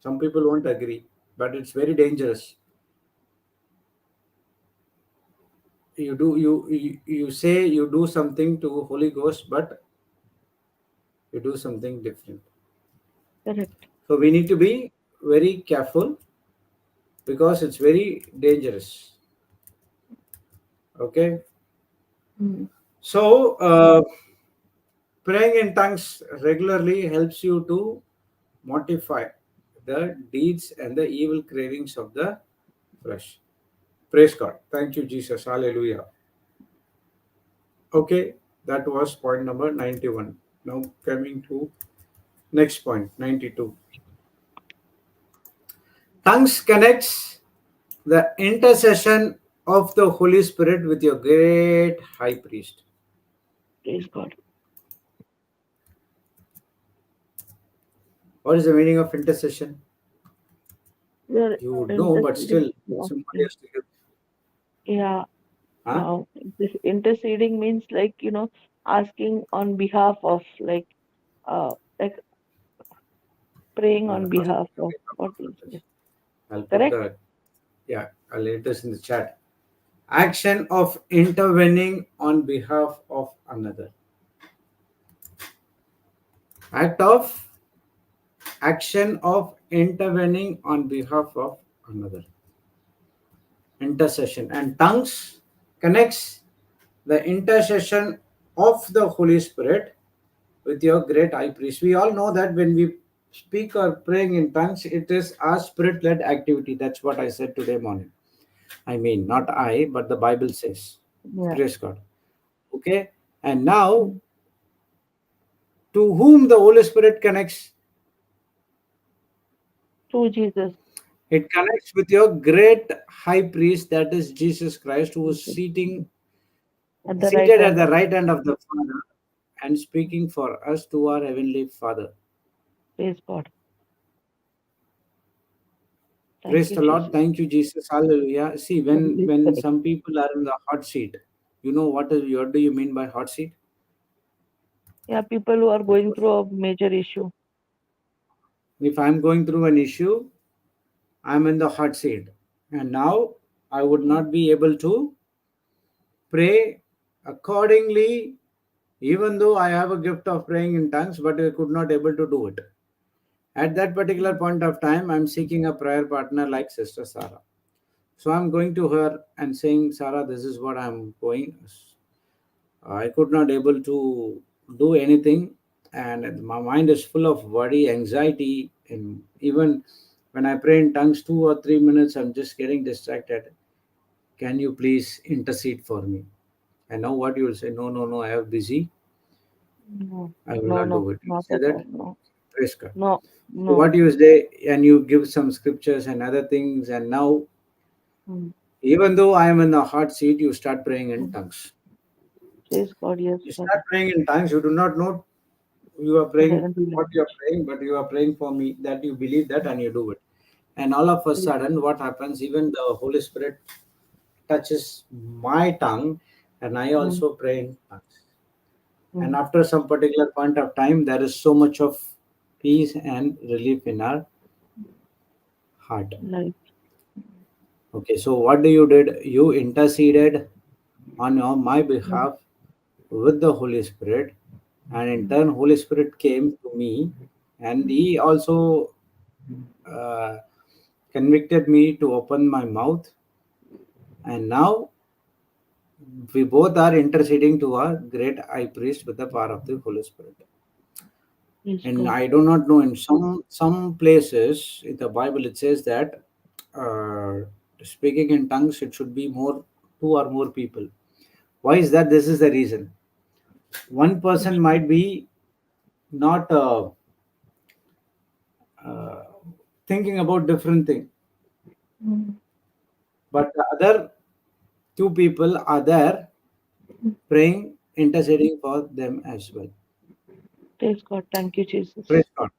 Some people won't agree, but it's very dangerous. You say you do something to Holy Ghost, but you do something different. Correct. So we need to be very careful because it's very dangerous. Okay. Mm. So praying in tongues regularly helps you to mortify the deeds and the evil cravings of the flesh. Praise God. Thank you, Jesus. Hallelujah. Okay, that was point number 91. Now coming to next point, 92. Tongues connects the intercession of the Holy Spirit with your great high priest. Praise God. What is the meaning of intercession? We are You would know, but interceding. still Yeah. somebody Yeah. has to give. Yeah. Huh? This interceding means like, asking on behalf of, like praying Yeah, on okay, behalf of okay, no what problem. is it? I'll put Correct? the, yeah, I'll letters in the chat. Action of intervening on behalf of another. Act of action of intervening on behalf of another. Intercession. And tongues connects the intercession of the Holy Spirit with your great high priest. We all know that when we speak or praying in tongues, it is our spirit led activity. That's what I said today morning. I mean, not I, but the Bible says. Yeah. Praise God. Okay. And now, Mm. to whom the Holy Spirit connects? Through Jesus. It connects with your great high priest, that is Jesus Christ, who is Jesus. At the right seated at hand the of right hand of the Father and speaking for us to our heavenly Father. praise God. Thank Praise you, the Lord. Jesus. Thank you, Jesus. Hallelujah. See, when Holy when Spirit. some people are in the hot seat, you know what do you mean by hot seat? Yeah, people who are going through a major issue. If I'm going through an issue, I'm in the hot seat. And now I would Yeah. not be able to pray accordingly, even though I have a gift of praying in tongues, but I could not able to do it. At that particular point of time, I'm seeking a prayer partner like Sister Sarah. So I'm going to her and saying, Sarah, this is what I'm going. I could not able to do anything, and my mind is full of worry, anxiety, and even when I pray in tongues 2 or 3 minutes, I'm just getting distracted. Can you please intercede for me? And now what you will say? No, no, no. I have busy. No, I will no, not no, do it. You not say at that. all. No, Praise God. no, So no. what you say, and you give some scriptures and other things, and now Mm. even though I am in the hot seat, you start praying in Mm. tongues. Praise God. Yes, You Father. start praying in tongues. You do not know you are The praying heavenly what you are language. praying, but you are praying for me, that you believe that and you do it. And all of a Praise sudden, what happens? Even the Holy Spirit touches my tongue, and I mm, also pray in tongues. And mm, after some particular point of time, there is so much of peace and relief in our heart. life. Okay, so what do you did? You interceded on my Mm, behalf with the Holy Spirit, and in mm, turn, Holy Spirit came to me, and mm. He also uh, convicted me to open my mouth, and now we both are interceding to our great high priest with the power of the Holy Spirit. Praise And God. I do not know, in some places in the Bible it says that uh, speaking in tongues it should be more, two or more people. Why is that? This is the reason. One Praise person God. might be not uh, thinking about different thing, Mm, but the other two people are there mm. praying interceding for them as well. Praise God. Thank you, Jesus. Praise God.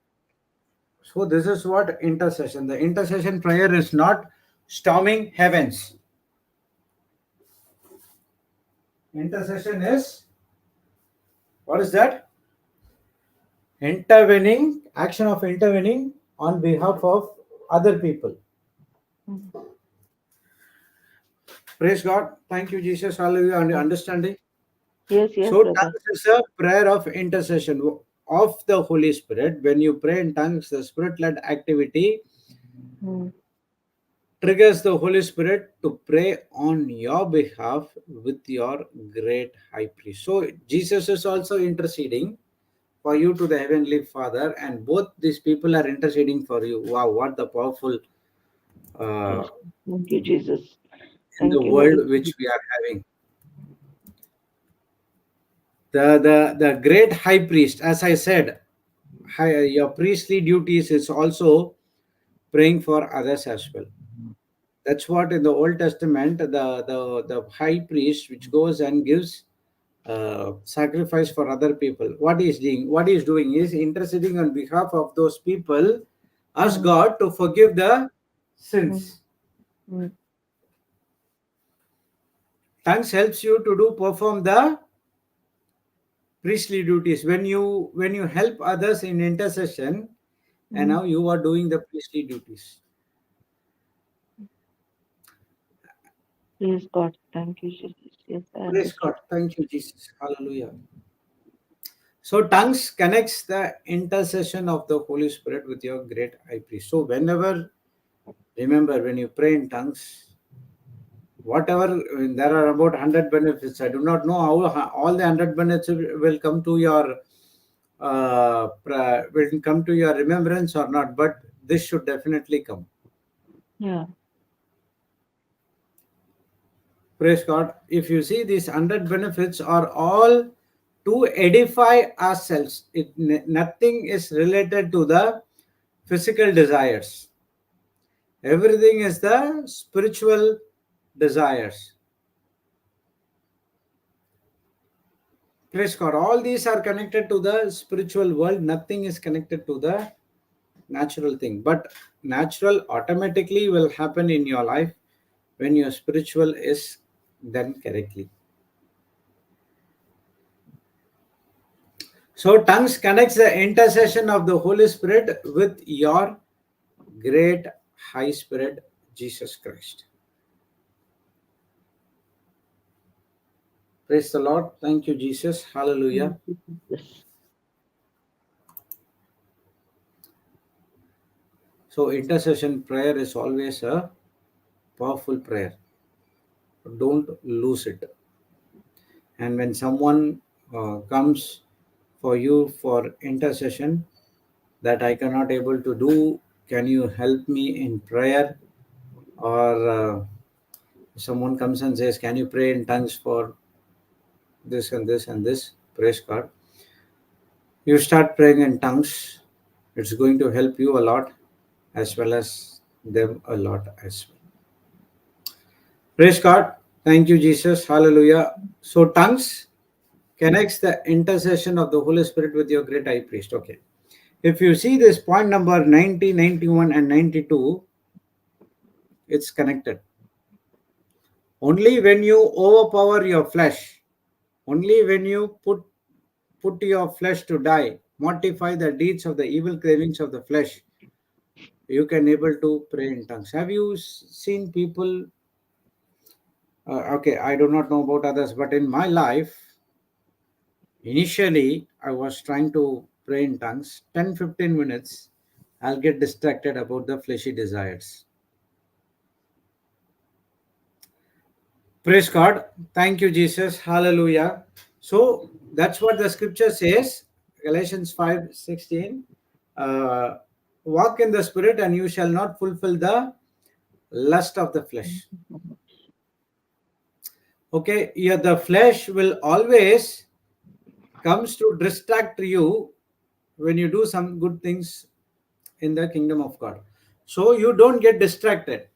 So this is what intercession. The intercession prayer is not storming heavens. Intercession is, what is that? Intervening, action of intervening on behalf of other people. Mm. Praise God. Thank you, Jesus. Hallelujah. Understanding. Yes, yes, So brother. tongues is a prayer of intercession of the Holy Spirit. When you pray in tongues, the spirit-led activity Mm. triggers the Holy Spirit to pray on your behalf with your great high priest. So Jesus is also interceding for you to the Heavenly Father, and both these people are interceding for you. Wow, what the powerful uh, Praise God. Thank you, Jesus. in the Thank you, Holy world which Spirit. we are having. The great high priest, as I said, your priestly duties is also praying for others as well. That's what in the Old Testament, the high priest which goes and gives sacrifice for other people. What he is doing is interceding on behalf of those people, ask Mm. God to forgive the Mm. sins. Mm. Tongues helps you to do perform the priestly duties. When you help others in intercession, and Mm. now you are doing the priestly duties. Praise God. Thank you, Jesus. Yes, I Praise God. understood. Thank you, Jesus. Hallelujah. So tongues connects the intercession of the Holy Spirit with your great high priest. So whenever, remember, when you pray in tongues, whatever, I mean, there are about 100 benefits. I do not know how all the 100 benefits will come to your will come to your remembrance or not, but this should definitely come. Yeah. Praise God. If you see, these 100 benefits are all to edify ourselves. Nothing is related to the physical desires. Everything is the spiritual desires. Praise God. All these are connected to the spiritual world. Nothing is connected to the natural thing. But natural automatically will happen in your life when your spiritual is done correctly. So tongues connects the intercession of the Holy Spirit with your great high spirit, Jesus Christ. Praise the Lord. Thank you, Jesus. Thank Hallelujah. you, Jesus. So intercession prayer is always a powerful prayer. Don't lose it. And when someone comes for you for intercession that I cannot able to do, can you help me in prayer? Or someone comes and says, can you pray in tongues for this and this and this? Praise God. You start praying in tongues. It's going to help you a lot as well as them a lot as well. Praise God. Thank you, Jesus. Hallelujah. So tongues connects the intercession of the Holy Spirit with your great high priest. Okay. If you see this point number 90, 91, and 92, it's connected. Only when you overpower your flesh, only when you put your flesh to die, mortify the deeds of the evil cravings of the flesh, you can able to pray in tongues. Have you seen people? Okay, I do not know about others, but in my life, initially, I was trying to pray in tongues. 10 15 minutes, I'll get distracted about the fleshy desires. Praise God. Thank you, Jesus. Hallelujah. So that's what the scripture says. Galatians 5:16. Uh, Walk in the spirit, and you shall not fulfill the lust of the Thank flesh. you so much. Okay, yeah, the flesh will always comes to distract you when you do some good things in the kingdom of God. So you don't get distracted,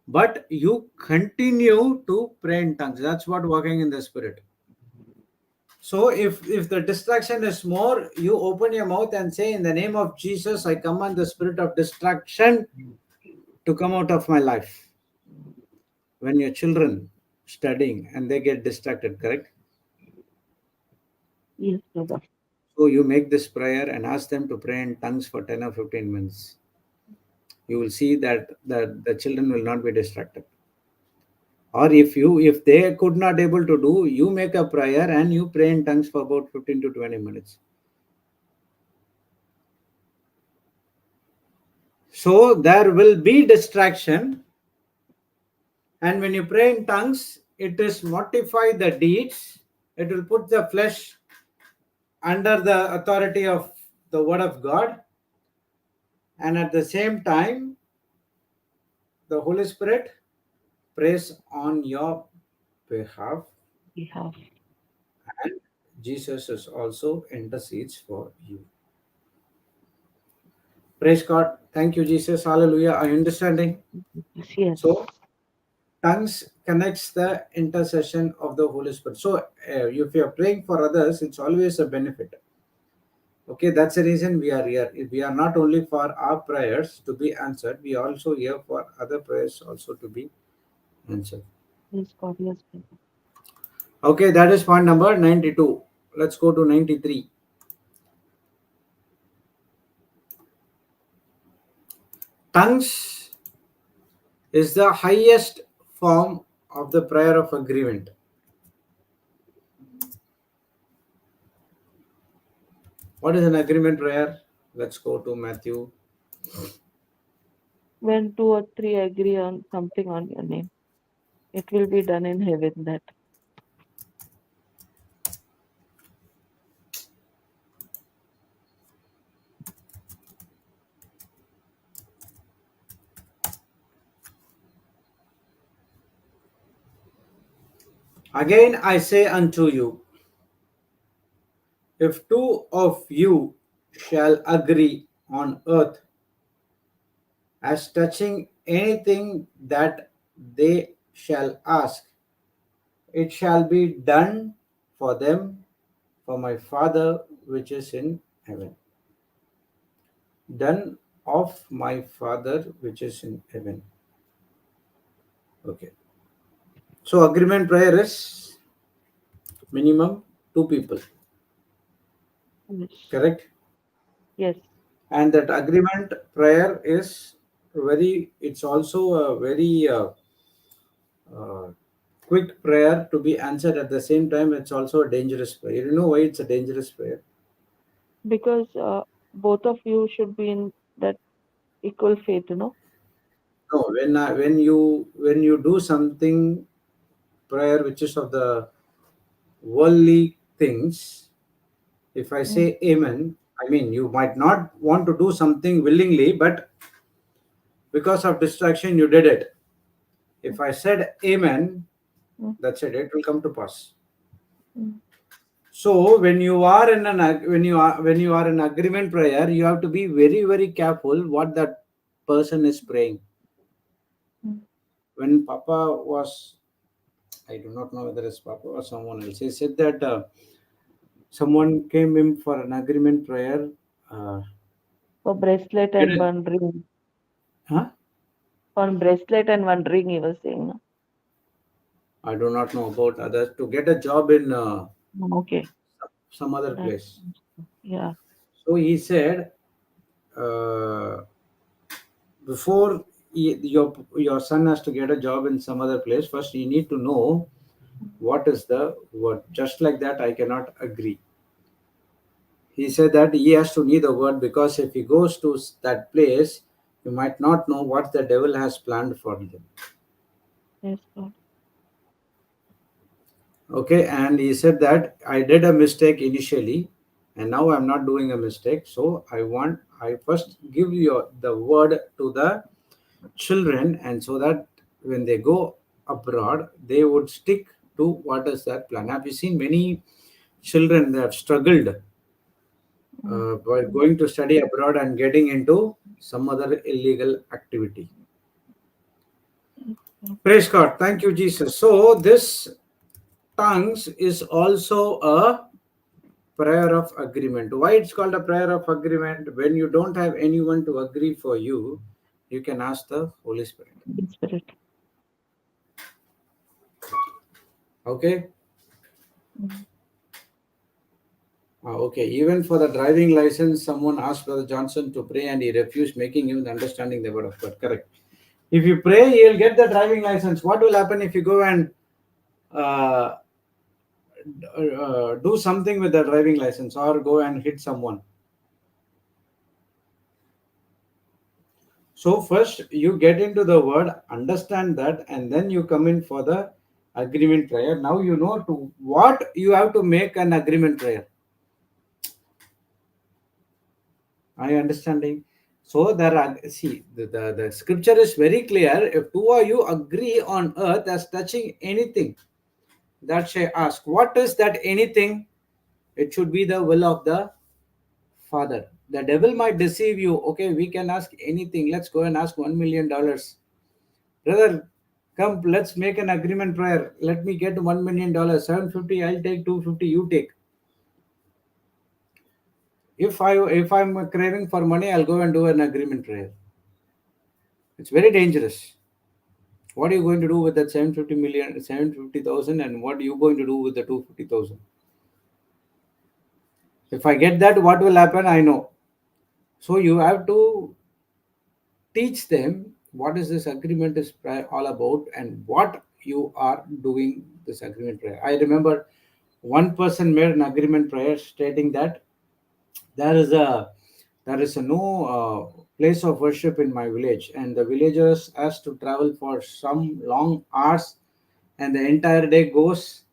but you continue to pray in tongues. That's what walking in the spirit. So if the distraction is more, you open your mouth and say, in the name of Jesus, I command the spirit of distraction to come out of my life. When your children studying and they get distracted, correct? Yes, Baba. So you make this prayer and ask them to pray in tongues for 10 or 15 minutes. You will see that the children will not be distracted. Or if they could not able to do, you make a prayer and you pray in tongues for about 15 to 20 minutes. So there will be distraction, and when you pray in tongues, it is mortify the deeds. It will put the flesh under the authority of the word of God, and at the same time, the Holy Spirit prays on your behalf, We have. and Jesus is also intercedes for you. Praise God. Thank you, Jesus. Hallelujah. Are you understanding? Yes. So, tongues connects the intercession of the Holy Spirit. So, if you are praying for others, it's always a benefit. Okay, that's the reason we are here. We are not only for our prayers to be answered, we are also here for other prayers also to be answered. Yes, God. Yes, Baba. Okay, that is point number 92. Let's go to 93. Tongues is the highest form of the prayer of agreement. What is an agreement prayer? Let's go to Matthew. When two or three agree on something on your name, it will be done in heaven. That. Again I say unto you, if two of you shall agree on earth as touching anything that they shall ask, it shall be done for them for my Father which is in heaven. Done of my Father which is in heaven. Okay. So agreement prayer is minimum two people, Yes. correct? Yes. And that agreement prayer is it's also a very uh, quick prayer to be answered. At the same time, it's also a dangerous prayer. You know why it's a dangerous prayer? Because both of you should be in that equal faith, No, when you do something prayer which is of the worldly things, if I say Mm, amen, I mean you might not want to do something willingly, but because of distraction you did it. If mm, I said amen, mm, that's it, it will come to pass. mm, So when you are in agreement prayer, you have to be very very careful what that person is praying. mm. When Papa was, I do not know whether it's Papa or someone else, he said that someone came in for an agreement prayer. Uh, For bracelet get and a- one ring. huh? On bracelet and one ring, he was saying. No? I do not know about others to get a job in Okay. some other That, place. yeah. So he said, uh, before your son has to get a job in some other place, first you need to know what is the word. Just like that, I cannot agree. He said that he has to know the word, because if he goes to that place, you might not know what the devil has planned for them. Yes, God. Okay, and he said that I did a mistake initially, and now I'm not doing a mistake. So I first give you the word to the children, and so that when they go abroad, they would stick to what is that plan. Have you seen many children that have struggled Mm, while going to study abroad and getting into some other illegal activity? yes, God. Praise God. Thank you, Jesus. So this tongues is also a prayer of agreement. Why it's called a prayer of agreement? When you don't have anyone to agree for you, you can ask the Holy Spirit. Holy Spirit. Okay? Mm. Okay. Even for the driving license, someone asked Brother Johnson to pray and he refused, making him understanding the word of God. Correct. If you pray, you'll get the driving license. What will happen if you go and uh, do something with the driving license or go and hit someone? So first you get into the word, understand that, and then you come in for the agreement prayer. Now you know to what you have to make an agreement prayer. Are you understanding? So there are, see, the scripture is very clear. If two of you agree on earth as touching anything that shall ask, what is that anything? It should be the will of the Father. The devil might deceive you. Okay, we can ask anything. Let's go and ask $1 million. Brother, come, let's make an agreement prayer. Let me get $1 million. 750, I'll take 250, you take. If I'm craving for money, I'll go and do an agreement prayer. It's very dangerous. What are you going to do with that 750,000, and what are you going to do with the 250,000? If I get that, what will happen? I know. So you have to teach them what is this agreement is all about and what you are doing this agreement prayer. I remember one person made an agreement prayer stating that there is a no place of worship in my village, and the villagers has to travel for some long hours, and the entire day goes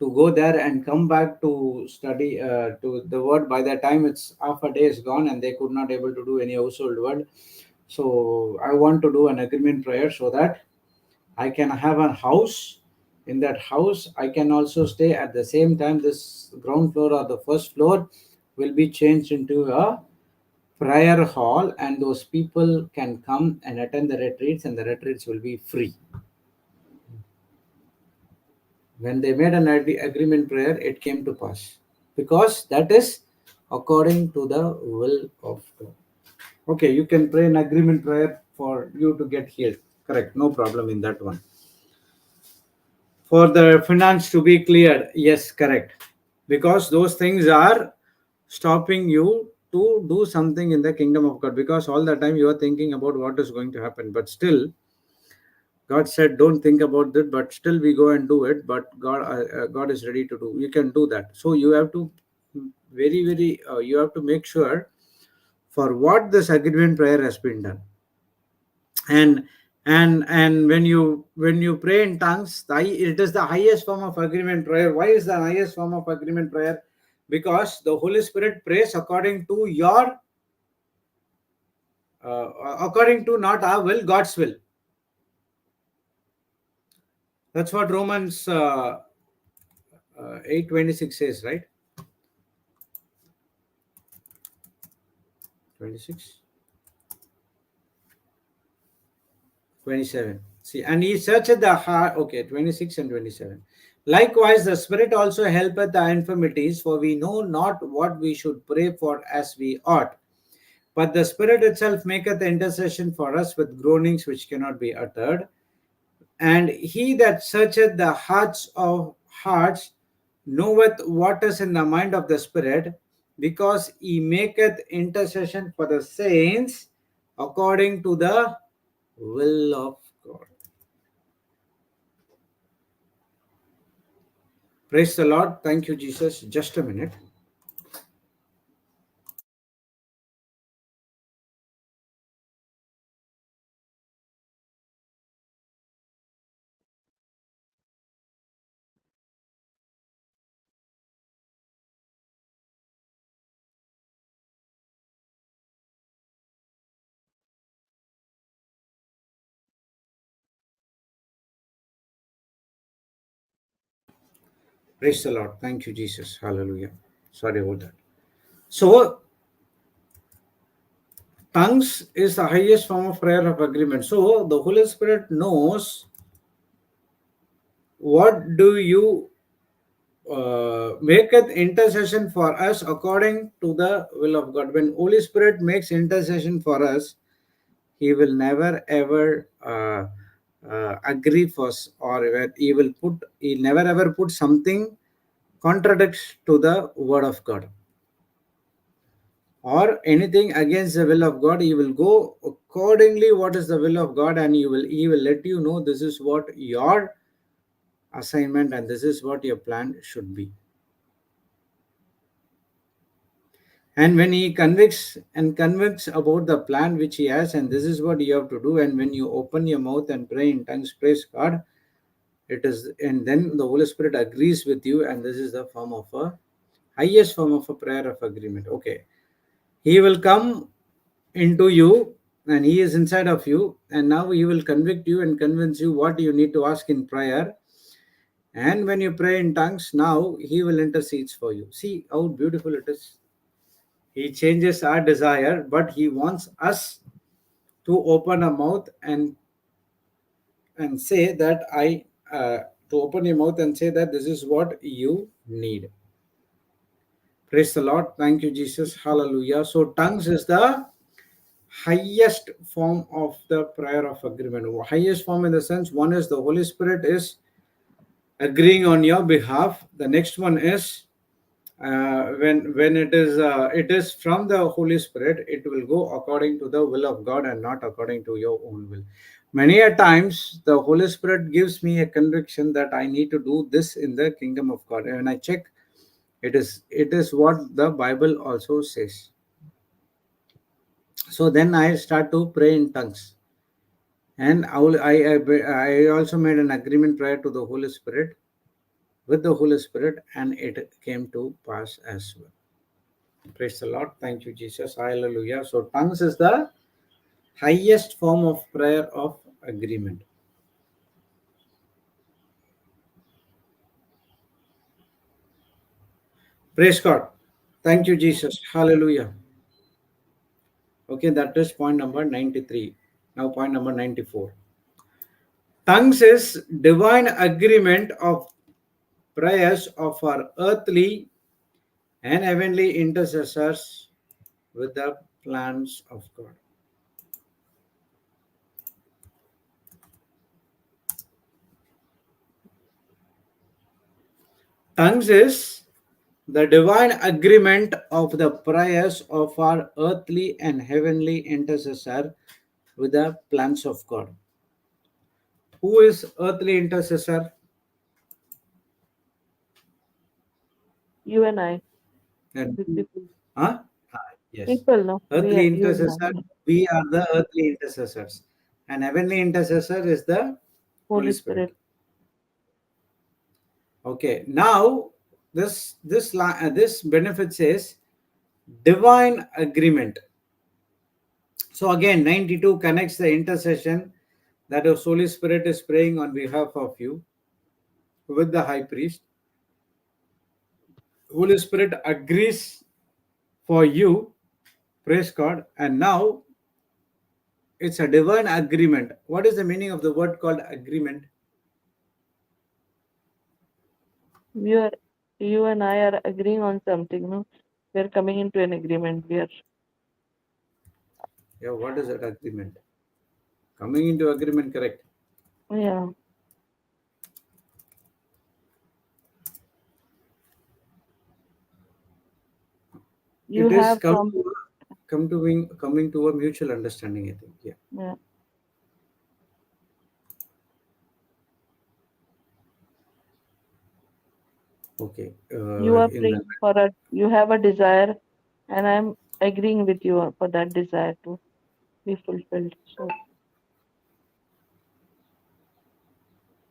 to go there and come back to study to the word. By the time it's half a day is gone, and they could not able to do any household word. So I want to do an agreement prayer so that I can have a house. In that house, I can also stay. At the same time, this ground floor or the first floor will be changed into a prayer hall, and those people can come and attend the retreats, and the retreats will be free. When they made an agreement prayer, it came to pass because that is according to the will of God. Okay, you can pray an agreement prayer for you to get healed. Correct, no problem in that one. For the finance to be cleared, yes, correct. Because those things are stopping you to do something in the kingdom of God. Because all the time you are thinking about what is going to happen, but still God said, "Don't think about that." But still, we go and do it. But God is ready to do. You can do that. So you have to very, you have to make sure for what this agreement prayer has been done. And when you pray in tongues, it is the highest form of agreement prayer. Why is the highest form of agreement prayer? Because the Holy Spirit prays according to your according to not our will, God's will. That's what Romans 8:26 says, right? 26, 27. See, and he searcheth the heart. Okay, 26 and 27. Likewise, the Spirit also helpeth our infirmities, for we know not what we should pray for as we ought. But the Spirit itself maketh intercession for us with groanings which cannot be uttered. And he that searcheth the hearts of hearts knoweth what is in the mind of the Spirit, because he maketh intercession for the saints according to the will of God. Praise the Lord. Thank you, Jesus. Just a minute. Praise the Lord. Thank you, Jesus. Hallelujah. Sorry about that. So, tongues is the highest form of prayer of agreement. So, the Holy Spirit knows what do you maketh intercession for us according to the will of God. When Holy Spirit makes intercession for us, He will never ever agree for us, or He'll never ever put something contradicts to the word of God or anything against the will of God. He will go accordingly what is the will of God, and He will let you know this is what your assignment and this is what your plan should be. And when He convicts about the plan which He has, and this is what you have to do, and when you open your mouth and pray in tongues, praise God, it is, and then the Holy Spirit agrees with you, and this is the form of a highest form of a prayer of agreement. Okay, He will come into you, and He is inside of you, and now He will convict you and convince you what you need to ask in prayer. And when you pray in tongues, now He will intercede for you. See how beautiful it is. He changes our desire, but He wants us to open our mouth and say that to open your mouth and say that this is what you need. Praise the Lord. Thank you, Jesus. Hallelujah. So tongues is the highest form of the prayer of agreement. Highest form in the sense, one is the Holy Spirit is agreeing on your behalf. The next one is when it is from the Holy Spirit, it will go according to the will of God and not according to your own will. Many a times the Holy Spirit gives me a conviction that I need to do this in the kingdom of God, and when I check, it is what the Bible also says. So then I start to pray in tongues, and I also made an agreement prayer to the Holy Spirit, with the Holy Spirit, and it came to pass as well. Praise the Lord. Thank you, Jesus. Hallelujah. So tongues is the highest form of prayer of agreement. Praise God. Thank you, Jesus. Hallelujah. Okay, that is point number 93. Now point number 94. Tongues is divine agreement of prayers of our earthly and heavenly intercessors with the plans of God. Tongues is the divine agreement of the prayers of our earthly and heavenly intercessor with the plans of God. Who is earthly intercessor? You and I, And with people. huh? Yes. People, no, we Earthly are you and intercessor, I. we are the earthly intercessors. And heavenly intercessor is the Holy Holy Spirit. Spirit. Okay. Now this benefit says divine agreement. So again, 92 connects the intercession that the Holy Spirit is praying on behalf of you with the high priest. Holy Spirit agrees for you, praise God, and now it's a divine agreement. What is the meaning of the word called agreement? We are, you and I are agreeing on something, no? We are coming into an agreement. We are, Yeah, what is that agreement? Coming into agreement, correct? yeah. You It is have some, coming to a mutual understanding, I think. Yeah. yeah. Okay. You are In the praying for a, you have a desire, and I'm agreeing with you for that desire to be fulfilled. So,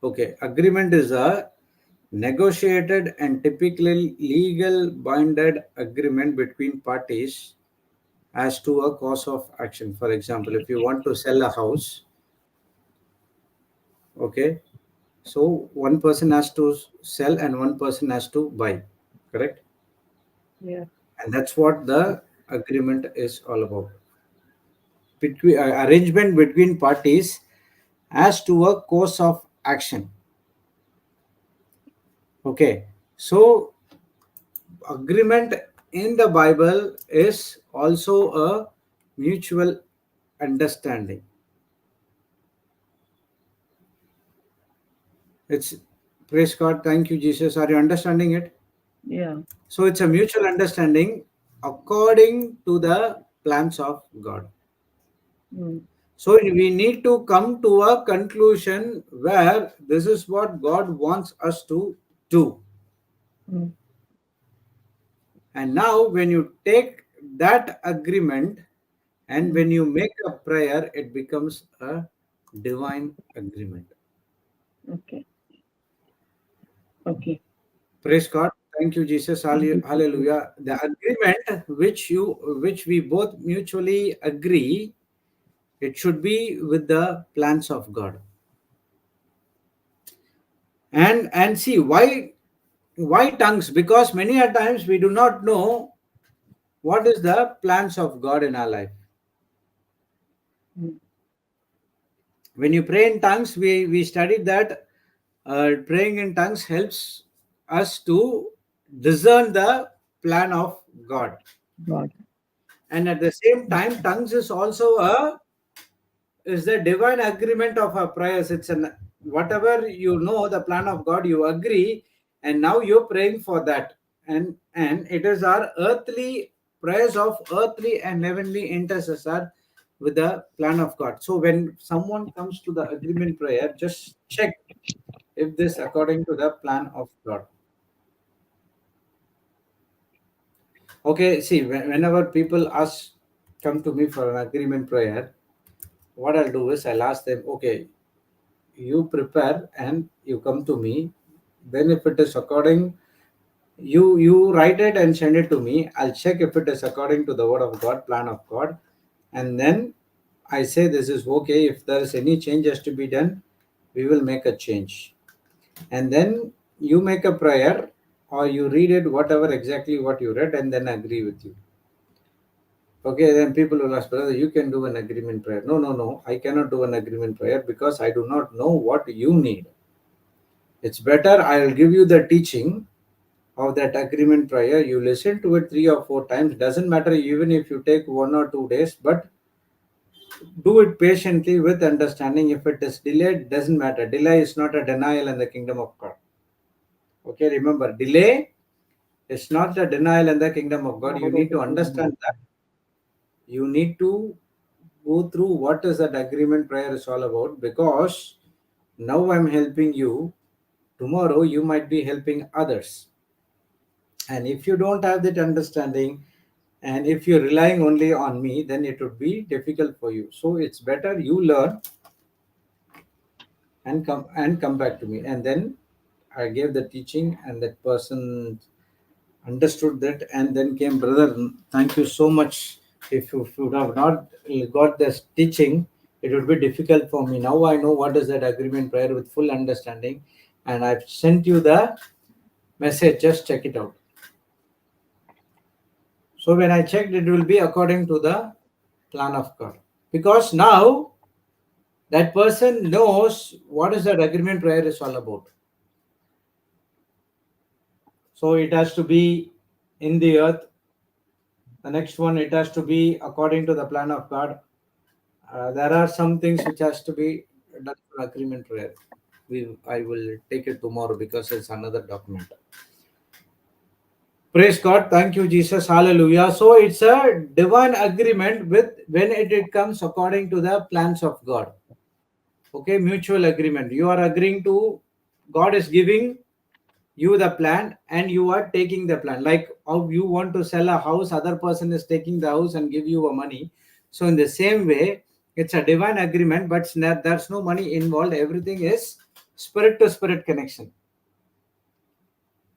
okay, agreement is a negotiated and typically legal binded agreement between parties as to a cause of action. For example, if you want to sell a house, okay, so one person has to sell and one person has to buy, correct? yeah. And that's what the agreement is all about. Between arrangement between parties as to a course of action. Okay. So, agreement in the Bible is also a mutual understanding. It's praise God, thank you, Jesus. Are you understanding it? Yeah. So, it's a mutual understanding according to the plans of God. Mm. So, we need to come to a conclusion where this is what God wants us to do. Mm. And now, when you take that agreement and Mm. when you make a prayer, it becomes a divine agreement. Okay. Okay. Praise God. Thank you, Jesus. Thank you, Jesus. Hallelujah. The agreement which we both mutually agree, it should be with the plans of God. And see why tongues? Because many a times we do not know what is the plans of God in our life. Mm. When you pray in tongues, we studied that praying in tongues helps us to discern the plan of God. God. And at the same time, tongues is the divine agreement of our prayers. It's an whatever you know the plan of God, you agree, and now you're praying for that. And it is our earthly prayers of earthly and heavenly intercessor with the plan of God. So when someone comes to the agreement prayer, just check if this according to the plan of God. Okay, see, whenever people come to me for an agreement prayer, what I'll do is I'll ask them, okay, you prepare and you come to me. Then if it is according, you write it and send it to me. I'll check if it is according to the word of God, plan of God, and then I say this is okay. If there is any changes to be done, we will make a change. And then you make a prayer or you read it, whatever exactly what you read, and then agree with you. Okay, then people will ask, brother, you can do an agreement prayer. No, no, no, I cannot do an agreement prayer because I do not know what you need. It's better I'll give you the teaching of that agreement prayer. You listen to it 3 or 4 times. Doesn't matter even if you take 1 or 2 days, but do it patiently with understanding. If it is delayed, doesn't matter. Delay is not a denial in the kingdom of God. Okay, remember, delay is not a denial in the kingdom of God. You Lord of need the to kingdom. understand that. You need to go through what is that agreement prayer is all about, because now I'm helping you. Tomorrow you might be helping others. And if you don't have that understanding, and if you're relying only on me, then it would be difficult for you. So it's better you learn and come back to me. And then I gave the teaching, and that person understood that, and then came, brother, thank you so much. If you would have not got this teaching, it would be difficult for me. Now I know what is that agreement prayer with full understanding, and I've sent you the message. Just check it out. So when I checked, it will be according to the plan of God. Because now that person knows what is that agreement prayer is all about. So it has to be in the earth. The next one, it has to be according to the plan of God. There are some things which has to be done for agreement prayer. I will take it tomorrow because it's another document. Praise God. Thank you, Jesus. Hallelujah. So it's a divine agreement with when it comes according to the plans of God. Okay, mutual agreement. You are agreeing to, God is giving you the plan and you are taking the plan. Like how you want to sell a house, other person is taking the house and give you a money. So in the same way, it's a divine agreement, but there's no money involved. Everything is spirit to spirit connection.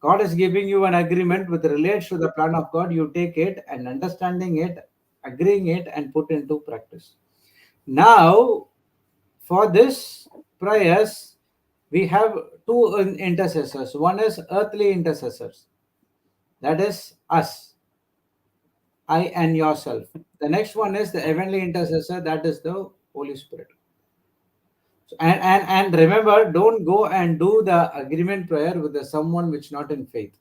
God is giving you an agreement with relates to the plan of God. You take it and understanding it, agreeing it, and put into practice. Now, for this prayers, we have two intercessors. One is earthly intercessors, that is us, I and yourself. The next one is the heavenly intercessor, that is the Holy Spirit. And remember, don't go and do the agreement prayer with the someone which not in faith.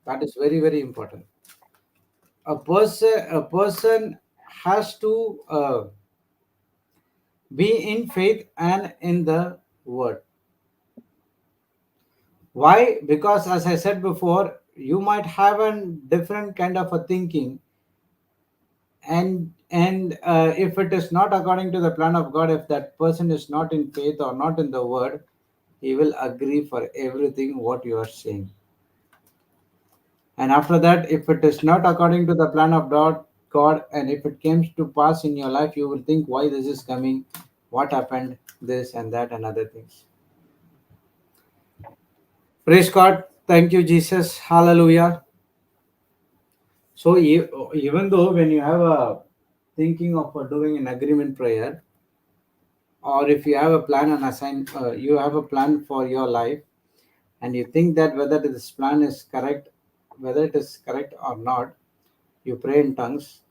That is very, very important. A person has to be in faith and in the word. Why? Because as I said before, you might have a different kind of a thinking, and if it is not according to the plan of God, if that person is not in faith or not in the word, he will agree for everything what you are saying. And after that, if it is not according to the plan of God, and if it comes to pass in your life, you will think why this is coming, what happened, this and that and other things. Praise God. Thank you, Jesus. Hallelujah. So even though when you have a thinking of doing an agreement prayer, or if you have a plan and assign, you have a plan for your life, and you think that whether this plan is correct, whether it is correct or not, you pray in tongues.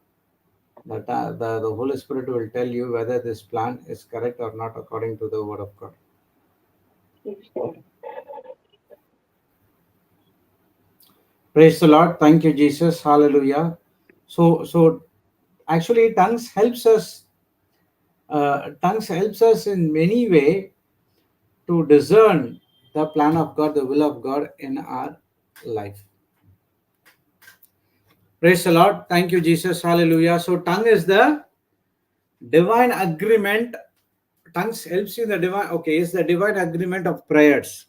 That the Holy Spirit will tell you whether this plan is correct or not according to the Word of God. Praise the Lord. Thank you, Jesus. Hallelujah. So actually, tongues helps us in many way to discern the plan of God, the will of God in our life. Praise the Lord. Thank you, Jesus. Hallelujah. So tongue is the divine agreement. Tongues helps you in the divine. Okay, it's the divine agreement of prayers.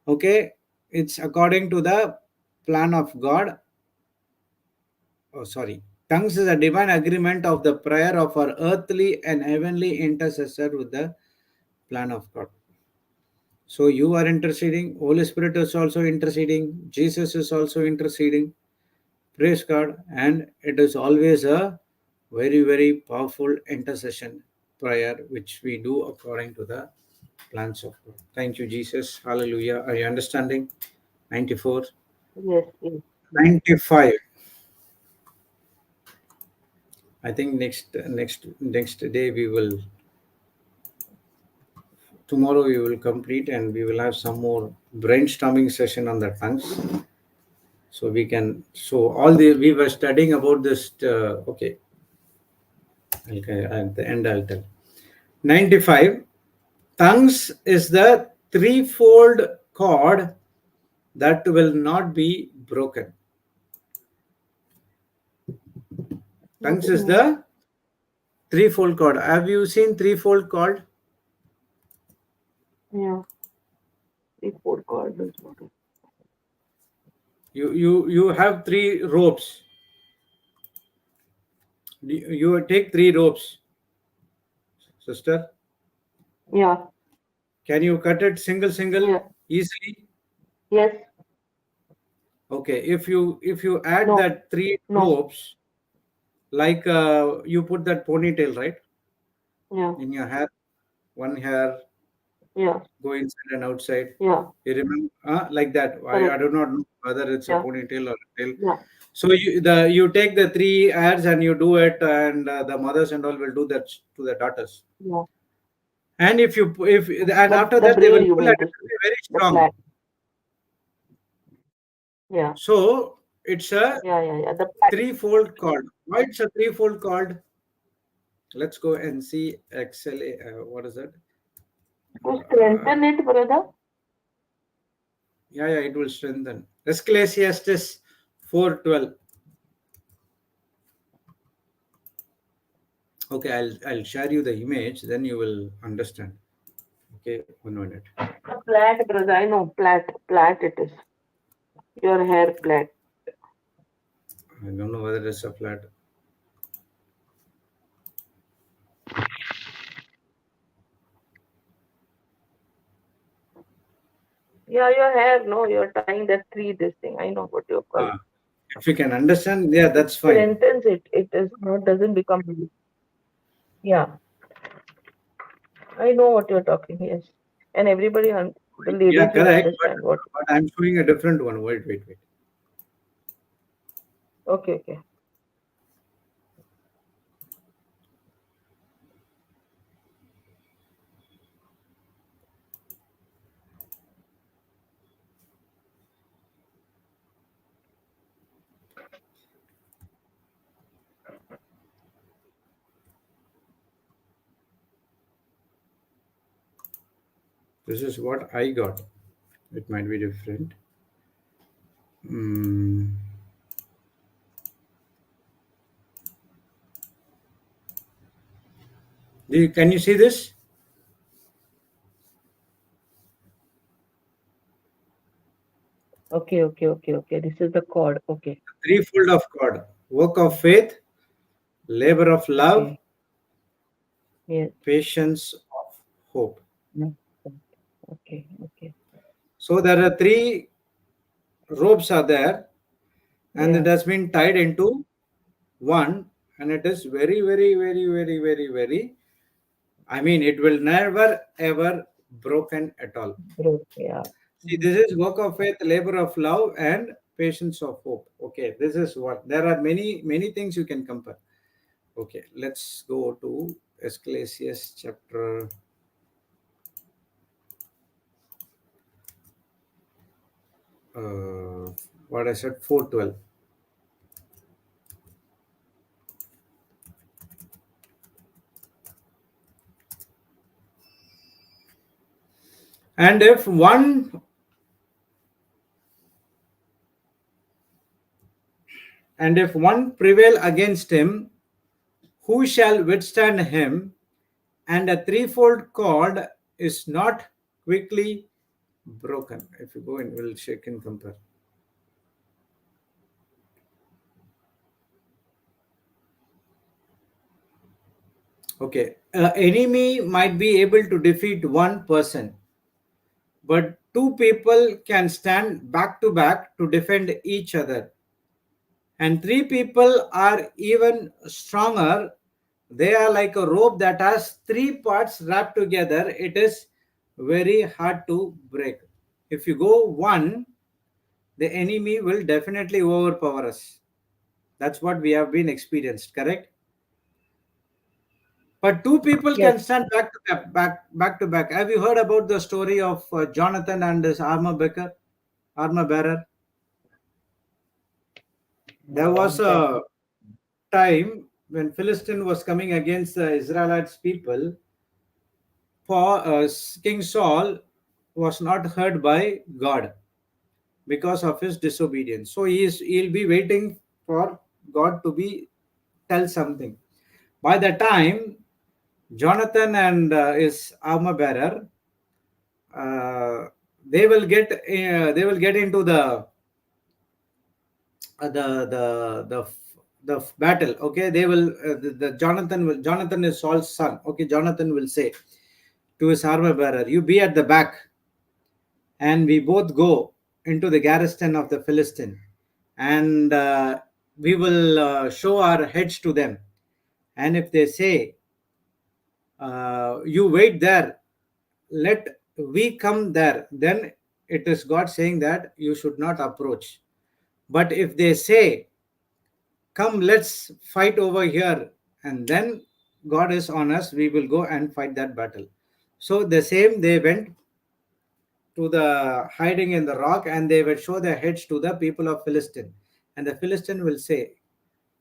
Okay, it's according to the plan of God. Oh, sorry. Tongues is a divine agreement of the prayer of our earthly and heavenly intercessor with the plan of God. So you are interceding, Holy Spirit is also interceding, Jesus is also interceding. Praise God. And it is always a very, very powerful intercession prayer which we do according to the plans of God. Thank you, Jesus. Hallelujah. Are you understanding? 94. Yes, yes. 95. I think next day we will, tomorrow we will complete, and we will have some more brainstorming session on the tongues. So we can, so all the, we were studying about this, okay. Okay, at the end I'll tell. 95. Tongues is the threefold cord that will not be broken. What Tongues do you is mean? the threefold cord. Have you seen threefold cord? Yeah, the four corners. Okay. You have three ropes. You take three ropes, sister. Yeah, Can you cut it single yeah, easily? yes, Okay. If you add no, that three no, ropes, like you put that ponytail right yeah, in your hair, one hair yeah, go inside and outside. yeah, You remember, like that. I correct, do not know whether it's a yeah, ponytail or a tail. yeah, So you take the three hairs and you do it, and the mothers and all will do that to the daughters. yeah. And if and after The that they braid will you pull, and mean it to will say, be very the strong. plait. Yeah, So it's a yeah. The plait. threefold cord. Why it's a threefold cord? Let's go and see XLA. What is that? To Uh, strengthen it, brother. yeah, it will strengthen. Ecclesiastes 4:12. Okay, I'll share you the image, then you will understand. Okay, 1 minute. The plait, brother. I know, plait it is. Your hair plait. I don't know whether it's a flat. Yeah, your hair. No, you're tying that three. This thing. I know what you're calling. Uh, if you can understand, yeah, It that's fine. strengthens it. It is not doesn't become weak. Yeah, I know what you're talking. Yes, and everybody, the Yeah, ladies will correct. understand what. But I'm showing a different one. Wait. Okay, okay. This is what I got. It might be different. Mm. Can you see this? Okay. This is the cord. Okay. Threefold of God: work of faith, labor of love, Okay. Yes. patience of hope. No. Okay. Okay. So there are three ropes are there, and it Yeah. has been tied into one, and it is very, very, very, very, very, very. I mean, it will never ever broken at all. Growth. Yeah. See, this is work of faith, labor of love, and patience of hope. Okay, this is what there are many, many things you can compare. Okay, let's go to Ecclesiastes chapter. What I said, 4:12. And if one prevail against him, who shall withstand him? And a threefold cord is not quickly broken. If you go in, we'll check and compare. Okay, enemy might be able to defeat one person, but two people can stand back to back to defend each other. And three people are even stronger. They are like a rope that has three parts wrapped together. It is very hard to break. If you go one, the enemy will definitely overpower us. That's what we have been experienced, correct? But two people Yes. can stand back to back. Have you heard about the story of Jonathan and his armor bearer? There No, was exactly. a time when Philistine was coming against the Israelites people. King Saul was not heard by God because of his disobedience. So he'll be waiting for God to be tell something. By the time Jonathan and his armor bearer, they will get into the battle. Okay, they will the Jonathan is Saul's son. Okay, Jonathan will say to his armor bearer, "You be at the back, and we both go into the garrison of the Philistine, and we will show our heads to them. And if they say, you wait there, let we come there, then it is God saying that you should not approach. But if they say, come, let's fight over here, and then God is on us, we will go and fight that battle." So the same, they went to the hiding in the rock, and they will show their heads to the people of Philistine. And the Philistine will say,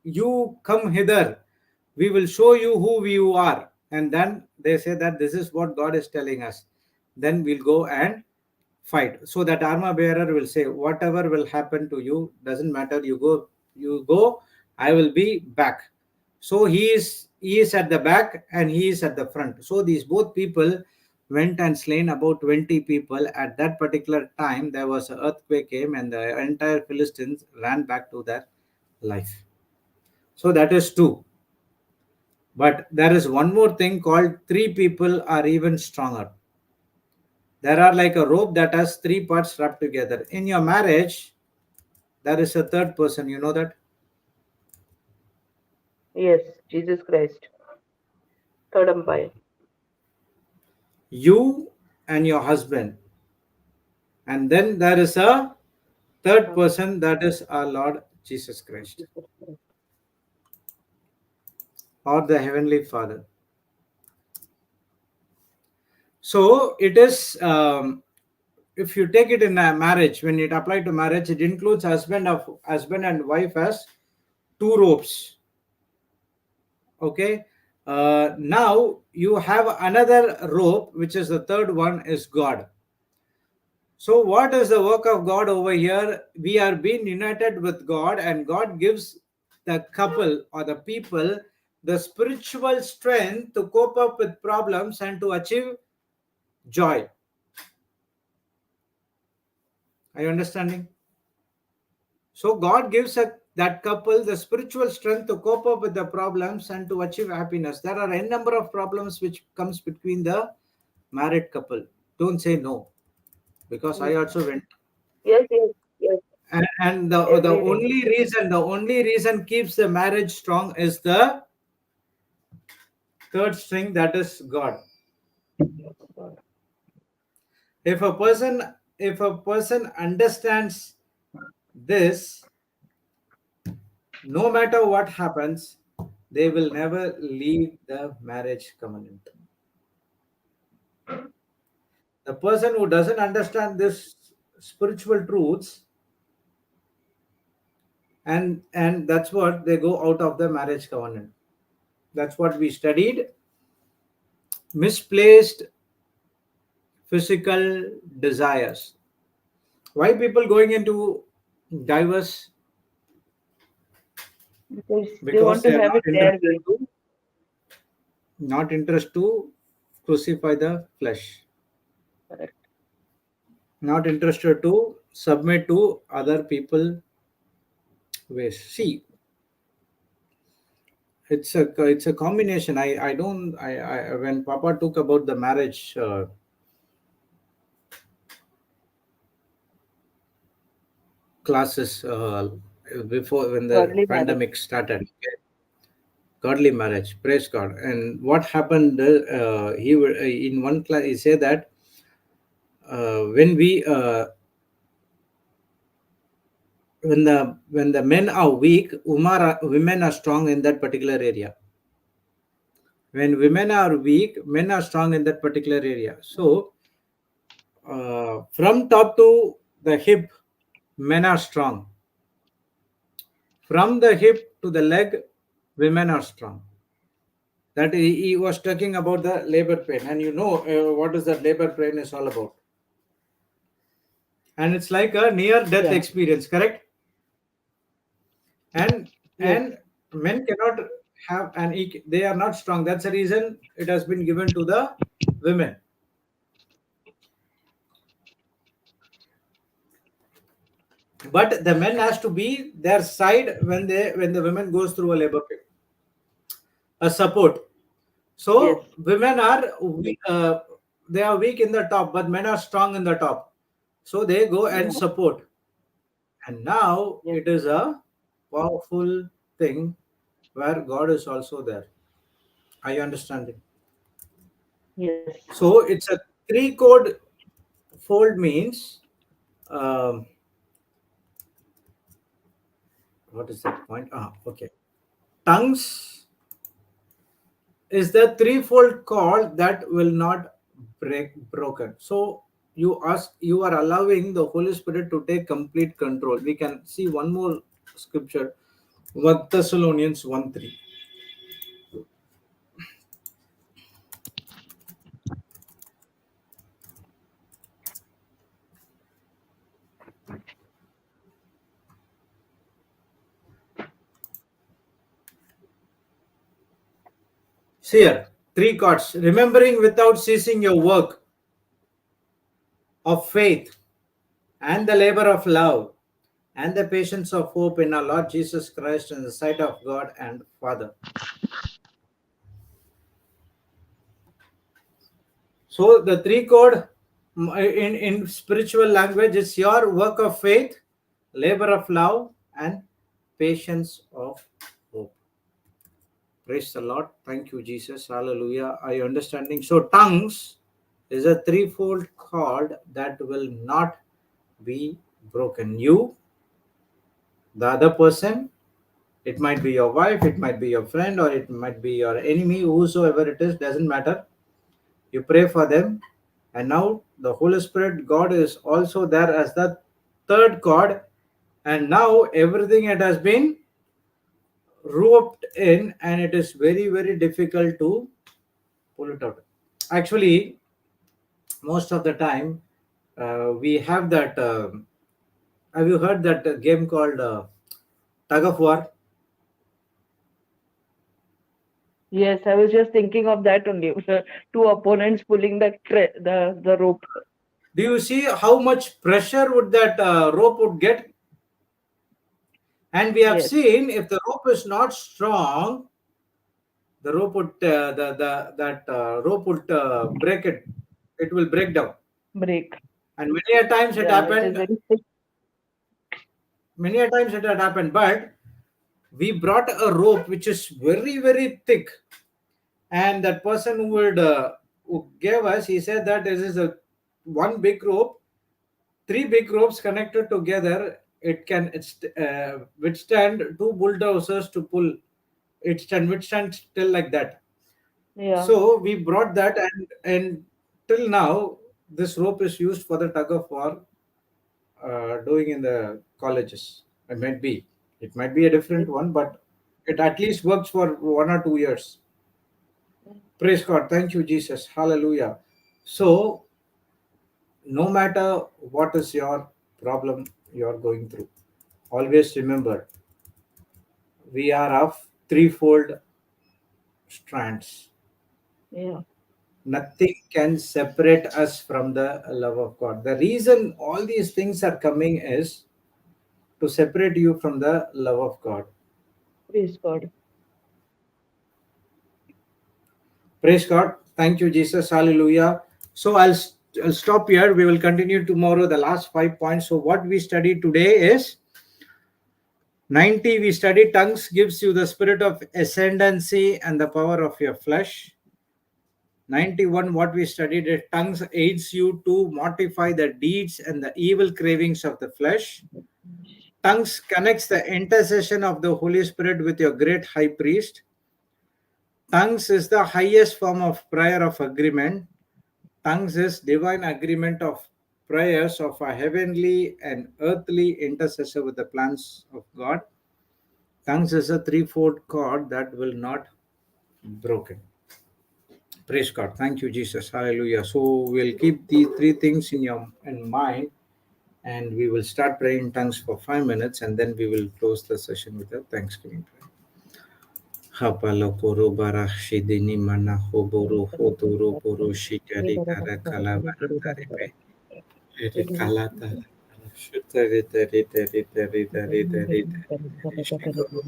"You come hither, we will show you who you are." And then they say that this is what God is telling us. Then we'll go and fight. So that armor bearer will say, "Whatever will happen to you, doesn't matter. You go, I will be back." So he is at the back and he is at the front. So these both people went and slain about 20 people. At that particular time, there was an earthquake came and the entire Philistines ran back to their life. So that is two. But there is one more thing called three people are even stronger. There are like a rope that has three parts wrapped together. In your marriage, there is a third person. You know that? Yes. Jesus Christ. Third umpire. You and your husband. And then there is a third Son. person, that is our Lord Jesus Christ Jesus Christ. or the Heavenly Father. So it is, if you take it in a marriage, when it applied to marriage, it includes husband and wife as two ropes. Okay, Now you have another rope, which is the third one, is God. So, what is the work of God over here? We are being united with God, and God gives the couple or the people the spiritual strength to cope up with problems and to achieve joy. Are you understanding? So, God gives that couple the spiritual strength to cope up with the problems and to achieve happiness. There are a number of problems which comes between the married couple. Don't say no, because I Yes. also went. Yes, yes, yes. And the Every day. only reason keeps the marriage strong is the third string, that is God. If a person understands this, no matter what happens, they will never leave the marriage covenant. The person who doesn't understand this spiritual truths, and that's what they go out of the marriage covenant. That's what we studied. Misplaced physical desires. Why people going into divorce? Because they Because want to they are have it their way. not interested to crucify the flesh, Correct. not interested to submit to other people ways. See, it's a combination. I don't I when Papa took about the marriage classes before when the Godly marriage. pandemic started. Okay, godly marriage, praise God. And what happened? In one class he said that when we when the men are weak, women are strong in that particular area. When women are weak, men are strong in that particular area. So from top to the hip, men are strong. From the hip to the leg, women are strong. That he was talking about the labor pain, and you know what is that labor pain is all about. And it's like a near death Yeah. experience, correct? and Yes. and men cannot have they are not strong. That's the reason it has been given to the women. But the men has to be their side when the women goes through a labor pain, a support. Yes. So women are they are weak in the top, but men are strong in the top, so they go and Yeah. support. And now Yes. it is a powerful thing where God is also there. Are you understanding? Yes. So it's a three code fold means um, what is that point? Okay. Tongues is the threefold cord that will not break broken. So you are allowing the Holy Spirit to take complete control. We can see one more scripture, 1 Thessalonians 1:3. See here, three chords. Remembering without ceasing your work of faith and the labor of love and the patience of hope in our Lord Jesus Christ in the sight of God and Father. So the three chord in spiritual language is your work of faith, labor of love, and patience of hope. Praise the Lord. Thank you, Jesus. Hallelujah. Are you understanding? So tongues is a threefold cord that will not be broken. You, the other person, it might be your wife, it might be your friend, or it might be your enemy, whosoever it is, doesn't matter. You pray for them, and now the Holy Spirit, God is also there as the third God, and now everything it has been roped in, and it is very, very difficult to pull it out. Actually, most of the time, we have that. Have you heard that game called tug of war? Yes, I was just thinking of that only. Two opponents pulling the rope. Do you see how much pressure would that rope would get? And we have Yes, seen if the rope is not strong, the rope would the that rope would break it. It will break down. break. And many a times it Yeah, it is happened. very thick. Many a times it had happened, but we brought a rope which is very, very thick, and that person who gave us, he said that this is a one big rope, three big ropes connected together. It can withstand two bulldozers to pull. It can withstand still like that. Yeah, So we brought that, and till now this rope is used for the tug of war doing in the colleges. It might be a different one, but it at least works for 1 or 2 years. Praise God. Thank you, Jesus. Hallelujah. So, no matter what is your problem you're going through, always remember we are of threefold strands. yeah. Nothing can separate us from the love of God. The reason all these things are coming is to separate you from the love of God. Praise God. Praise God. Thank you, Jesus. Hallelujah. So I'll stop here. We will continue tomorrow, the last 5 points. So what we studied today is 90. We studied tongues gives you the spirit of ascendancy and the power of your flesh. 91. What we studied is tongues aids you to mortify the deeds and the evil cravings of the flesh. Tongues connects the intercession of the Holy Spirit with your great high priest. Tongues is the highest form of prayer of agreement. Tongues is divine agreement of prayers of a heavenly and earthly intercessor with the plans of God. Tongues is a threefold cord that will not be broken. Praise God. Thank you, Jesus. Hallelujah. So we'll keep these three things in mind, and we will start praying in tongues for 5 minutes, and then we will close the session with a thanksgiving prayer. Hapalo koro bara shidini mana hoboro hotoro boro shitari tara kalabara taripe. Ere kalata. Shutari tari tari tari tari tari tari shikoro.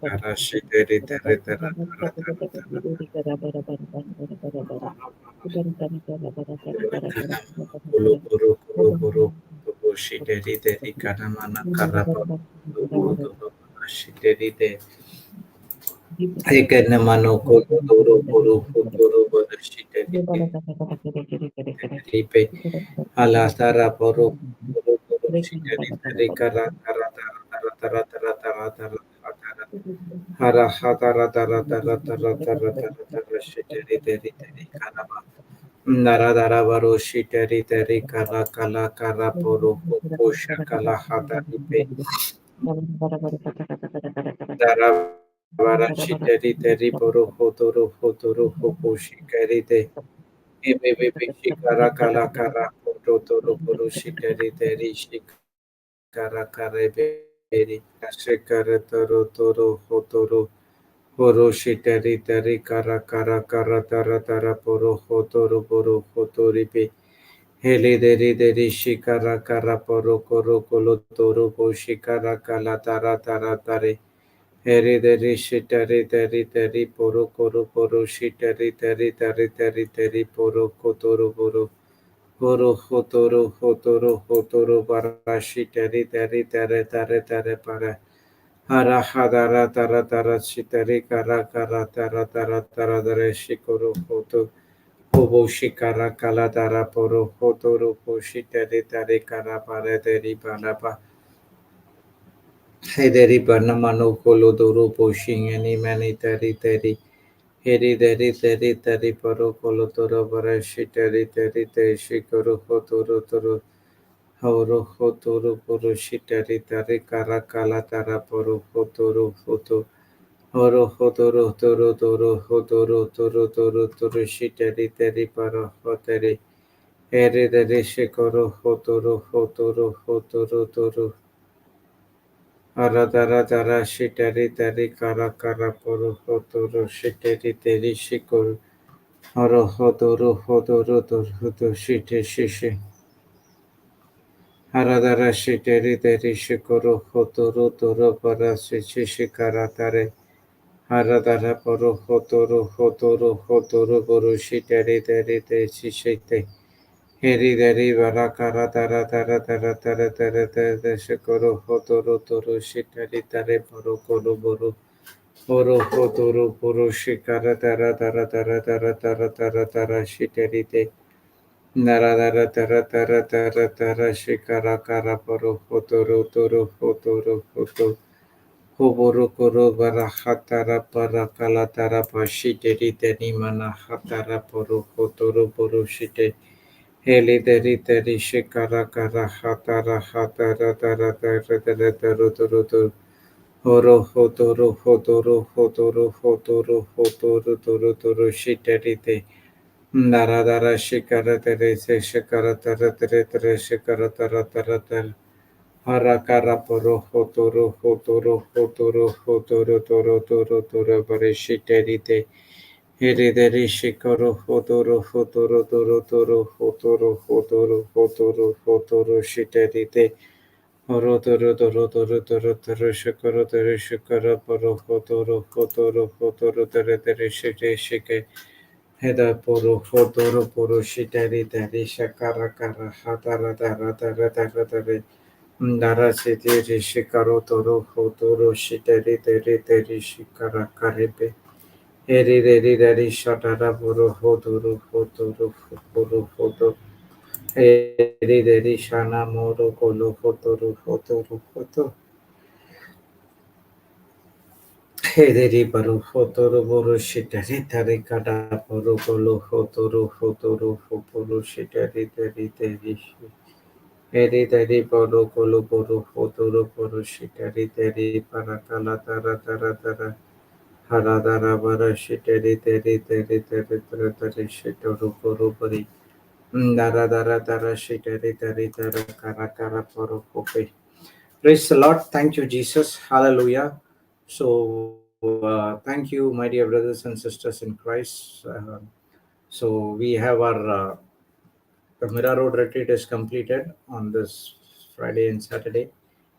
Kara shitari tari tara tara tara tara. Kolo boro koro boro boro shitari tari kana mana karapa. Hotoro bara shitari tari. Ekene mano kolo doro boro hotoro bara shitari tari pe. Alatara poro poro poro shikari tari kara kara tara tara tara tara tara tara tara hara hatara tara tara tara tara tara tara shitari tari tari kara ba nara dara baro shitari tari kara kala kara poro popo shakala hatari pe dara bara shitari tari poro hotoro hotoro hopo shikari te ebe bebe shikara kala kara poto toro poro shitari tari shikara kare beri Shikara toro toro hotoro poro shitari tari kara kara kara tara tara poro hotoro poro hotori pe hele deri deri shikara kara poro koro kolo toro po shikara kala tara tara tare here deri shitari tari tari poro koro poro shitari tari tari tari tari poro kotoro poro Horo hotoro hotoro hotoro barashi teri teri tere tere tere para hara hadara tara tara shiteri kara kara tara tara tara dare shikoro hoto hobo shikara kala tara poro hotoro poshi teri teri kara pare teri para pa hederi pana mano kolo doro poshi any mani teri teri heri deri teri teri paro kolo toro barashi teri teri te shikoro hotoro toro Horo hotoro poro shitari tari kara kala tara poro hotoro hoto. Horo hotoro toro toro hotoro toro toro toro shitari tari para hotari. Ere dare shikoro hotoro hotoro hotoro toro. Hara dara dara shitari tari kara kara poro hotoro shitari tari shikoro. Horo hotoro hotoro toro hoto shite shishi. Haradara shiteri teri shikoro hotoro toro para shichi shikaratare. Haradara poro hotoro hotoro hotoro poro shiteri teri te shishite. Heri deri varakara tara tara tara tara tara tara shikoro hotoro toro shiteri tare poro koro boro. Poro hotoro poro shikara tara tara tara tara tara tara tara shiteri te. Nara nara tara tara tara tara shikara kara paro hotoro toro hotoro hoto hoboro koro bara hatara para kala tara pashi deri teni mana hatara paro hotoro poro shite heli deri teri shikara kara hatara hatara tara tara tara taro toro toro horo hotoro hotoro hotoro hotoro hotoro toro toro shite te Dara dara shikara tere se shikara tara tere tere shikara tara tara tere harakara poro hotoro hotoro hotoro hotoro toro toro toro bare shiteri te hiri deri shikaro hotoro hotoro toro toro hotoro hotoro hotoro hotoro shiteri te horo toro toro toro toro toro shikara tere shikara poro hotoro hotoro hotoro tere tere shite shike Heda poro fotoro poro shitari tari shakara kara hatara tara tara tara tari Ndara sitiri shikaro toro fotoro shitari tari tari shikara karibe Eri reri reri shatara poro fotoro fotoro poro foto Eri reri shana moro kolo fotoro fotoro foto Hederi paro fotoro poro shitari tari kata poro kolo fotoro fotoro fotoro shitari tari tari Eri tari poro kolo poro fotoro poro shitari tari para kala tara tara tara hara tara para shitari tari tari tari tara tari shitoro poro pari Dara dara dara shitari tari tara kara kara poro kope Praise the Lord. Thank you, Jesus. Hallelujah. So, thank you, my dear brothers and sisters in Christ. So, we have our the Mira Road retreat is completed on this Friday and Saturday,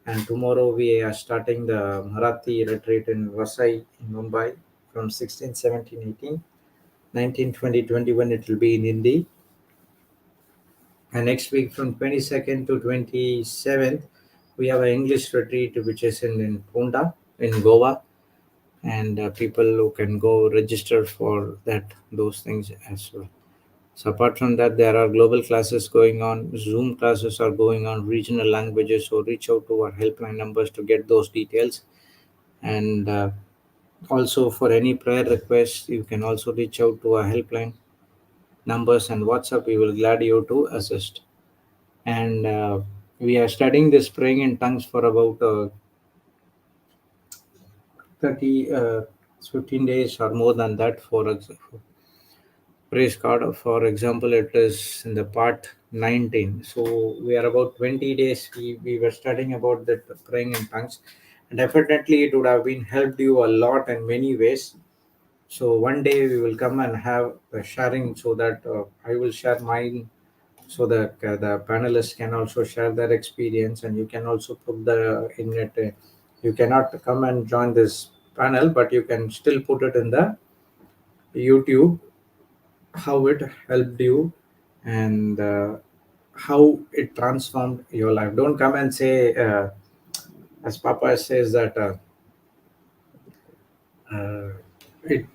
and tomorrow we are starting the Marathi retreat in Vasai in Mumbai from 16, 17, 18, 19, 20, 21. It will be in Hindi, and next week from 22nd to 27th we have an English retreat which is in Punda in Goa, and people who can go register for that those things as well. So apart from that, there are global classes going on, Zoom classes are going on, regional languages. So reach out to our helpline numbers to get those details. And also for any prayer requests, you can also reach out to our helpline numbers and WhatsApp. We will glad you to assist. And we are studying this praying in tongues for about 30, 15 days or more than that. For example, praise God. For example, it is in the part 19. So we are about 20 days. We were studying about that praying in tongues. And definitely it would have been helped you a lot in many ways. So one day we will come and have the sharing so that I will share mine so that the panelists can also share their experience and you can also put the in it. You cannot come and join this panel, but you can still put it in the YouTube how it helped you and how it transformed your life. Don't come and say, as Papa says, that uh, it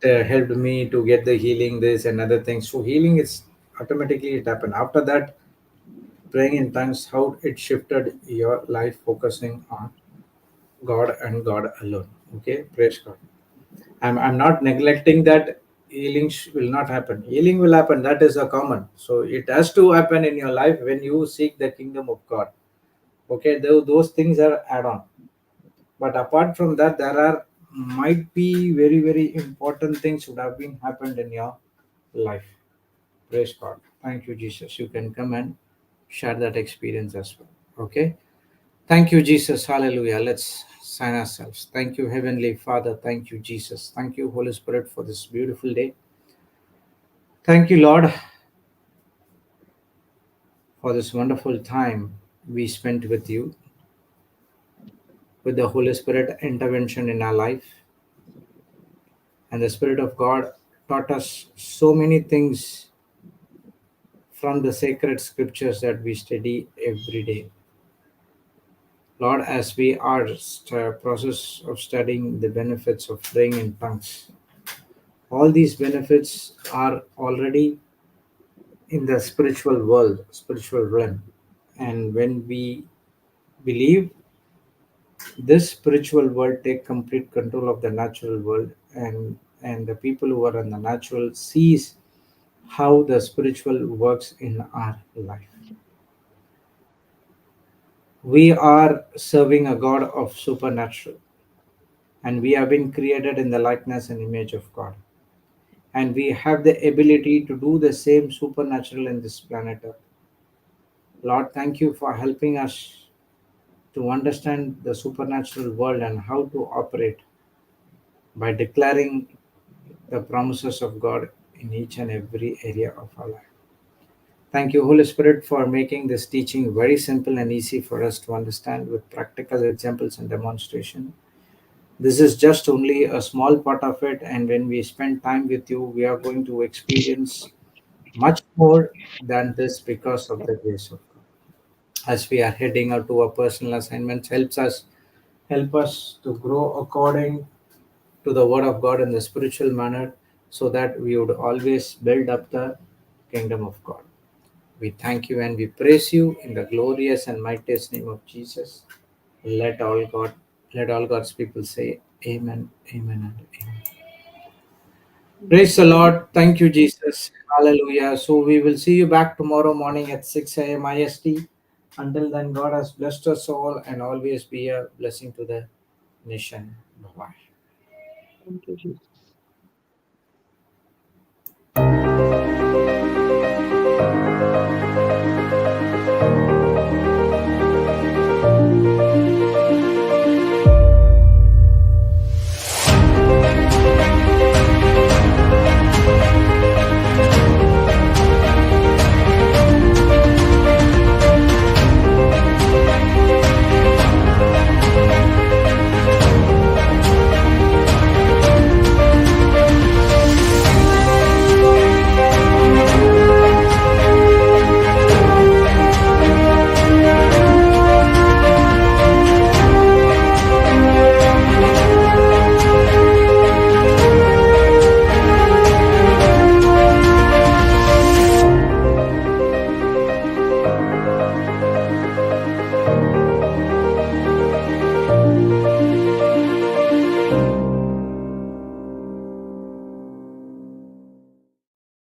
helped me to get the healing, this and other things. So healing is automatically it happened. After that, praying in tongues, how it shifted your life, focusing on God and God alone. Okay, praise God. I'm not neglecting that healing will not happen. Healing will happen. That is a common. So it has to happen in your life when you seek the kingdom of God. Okay, those things are add on. But apart from that, there are might be very very important things would have been happened in your life. Praise God. Thank you, Jesus. You can come and share that experience as well. Okay. Thank you, Jesus. Hallelujah. Let's sign ourselves. Thank you, Heavenly Father. Thank you, Jesus. Thank you, Holy Spirit, for this beautiful day. Thank you, Lord, for this wonderful time we spent with you, with the Holy Spirit intervention in our life. And the Spirit of God taught us so many things from the sacred scriptures that we study every day. Lord, as we are process of studying the benefits of praying in tongues, all these benefits are already in the spiritual world, spiritual realm. And when we believe, this spiritual world take complete control of the natural world, and the people who are in the natural sees how the spiritual works in our life. We are serving a God of supernatural, and we have been created in the likeness and image of God. And we have the ability to do the same supernatural in this planet Earth. Lord, thank you for helping us to understand the supernatural world and how to operate by declaring the promises of God in each and every area of our life. Thank you, Holy Spirit, for making this teaching very simple and easy for us to understand with practical examples and demonstration. This is just only a small part of it, and when we spend time with you, we are going to experience much more than this because of the grace of God. As we are heading out to our personal assignments, help us to grow according to the word of God in the spiritual manner, so that we would always build up the kingdom of God. We thank you and we praise you in the glorious and mightiest name of Jesus. Let all God, let all God's people say amen, amen, and amen. Praise the Lord. Thank you, Jesus. Hallelujah. So we will see you back tomorrow morning at 6 a.m. IST. Until then, God has blessed us all and always be a blessing to the nation. Bye bye. Thank you, Jesus.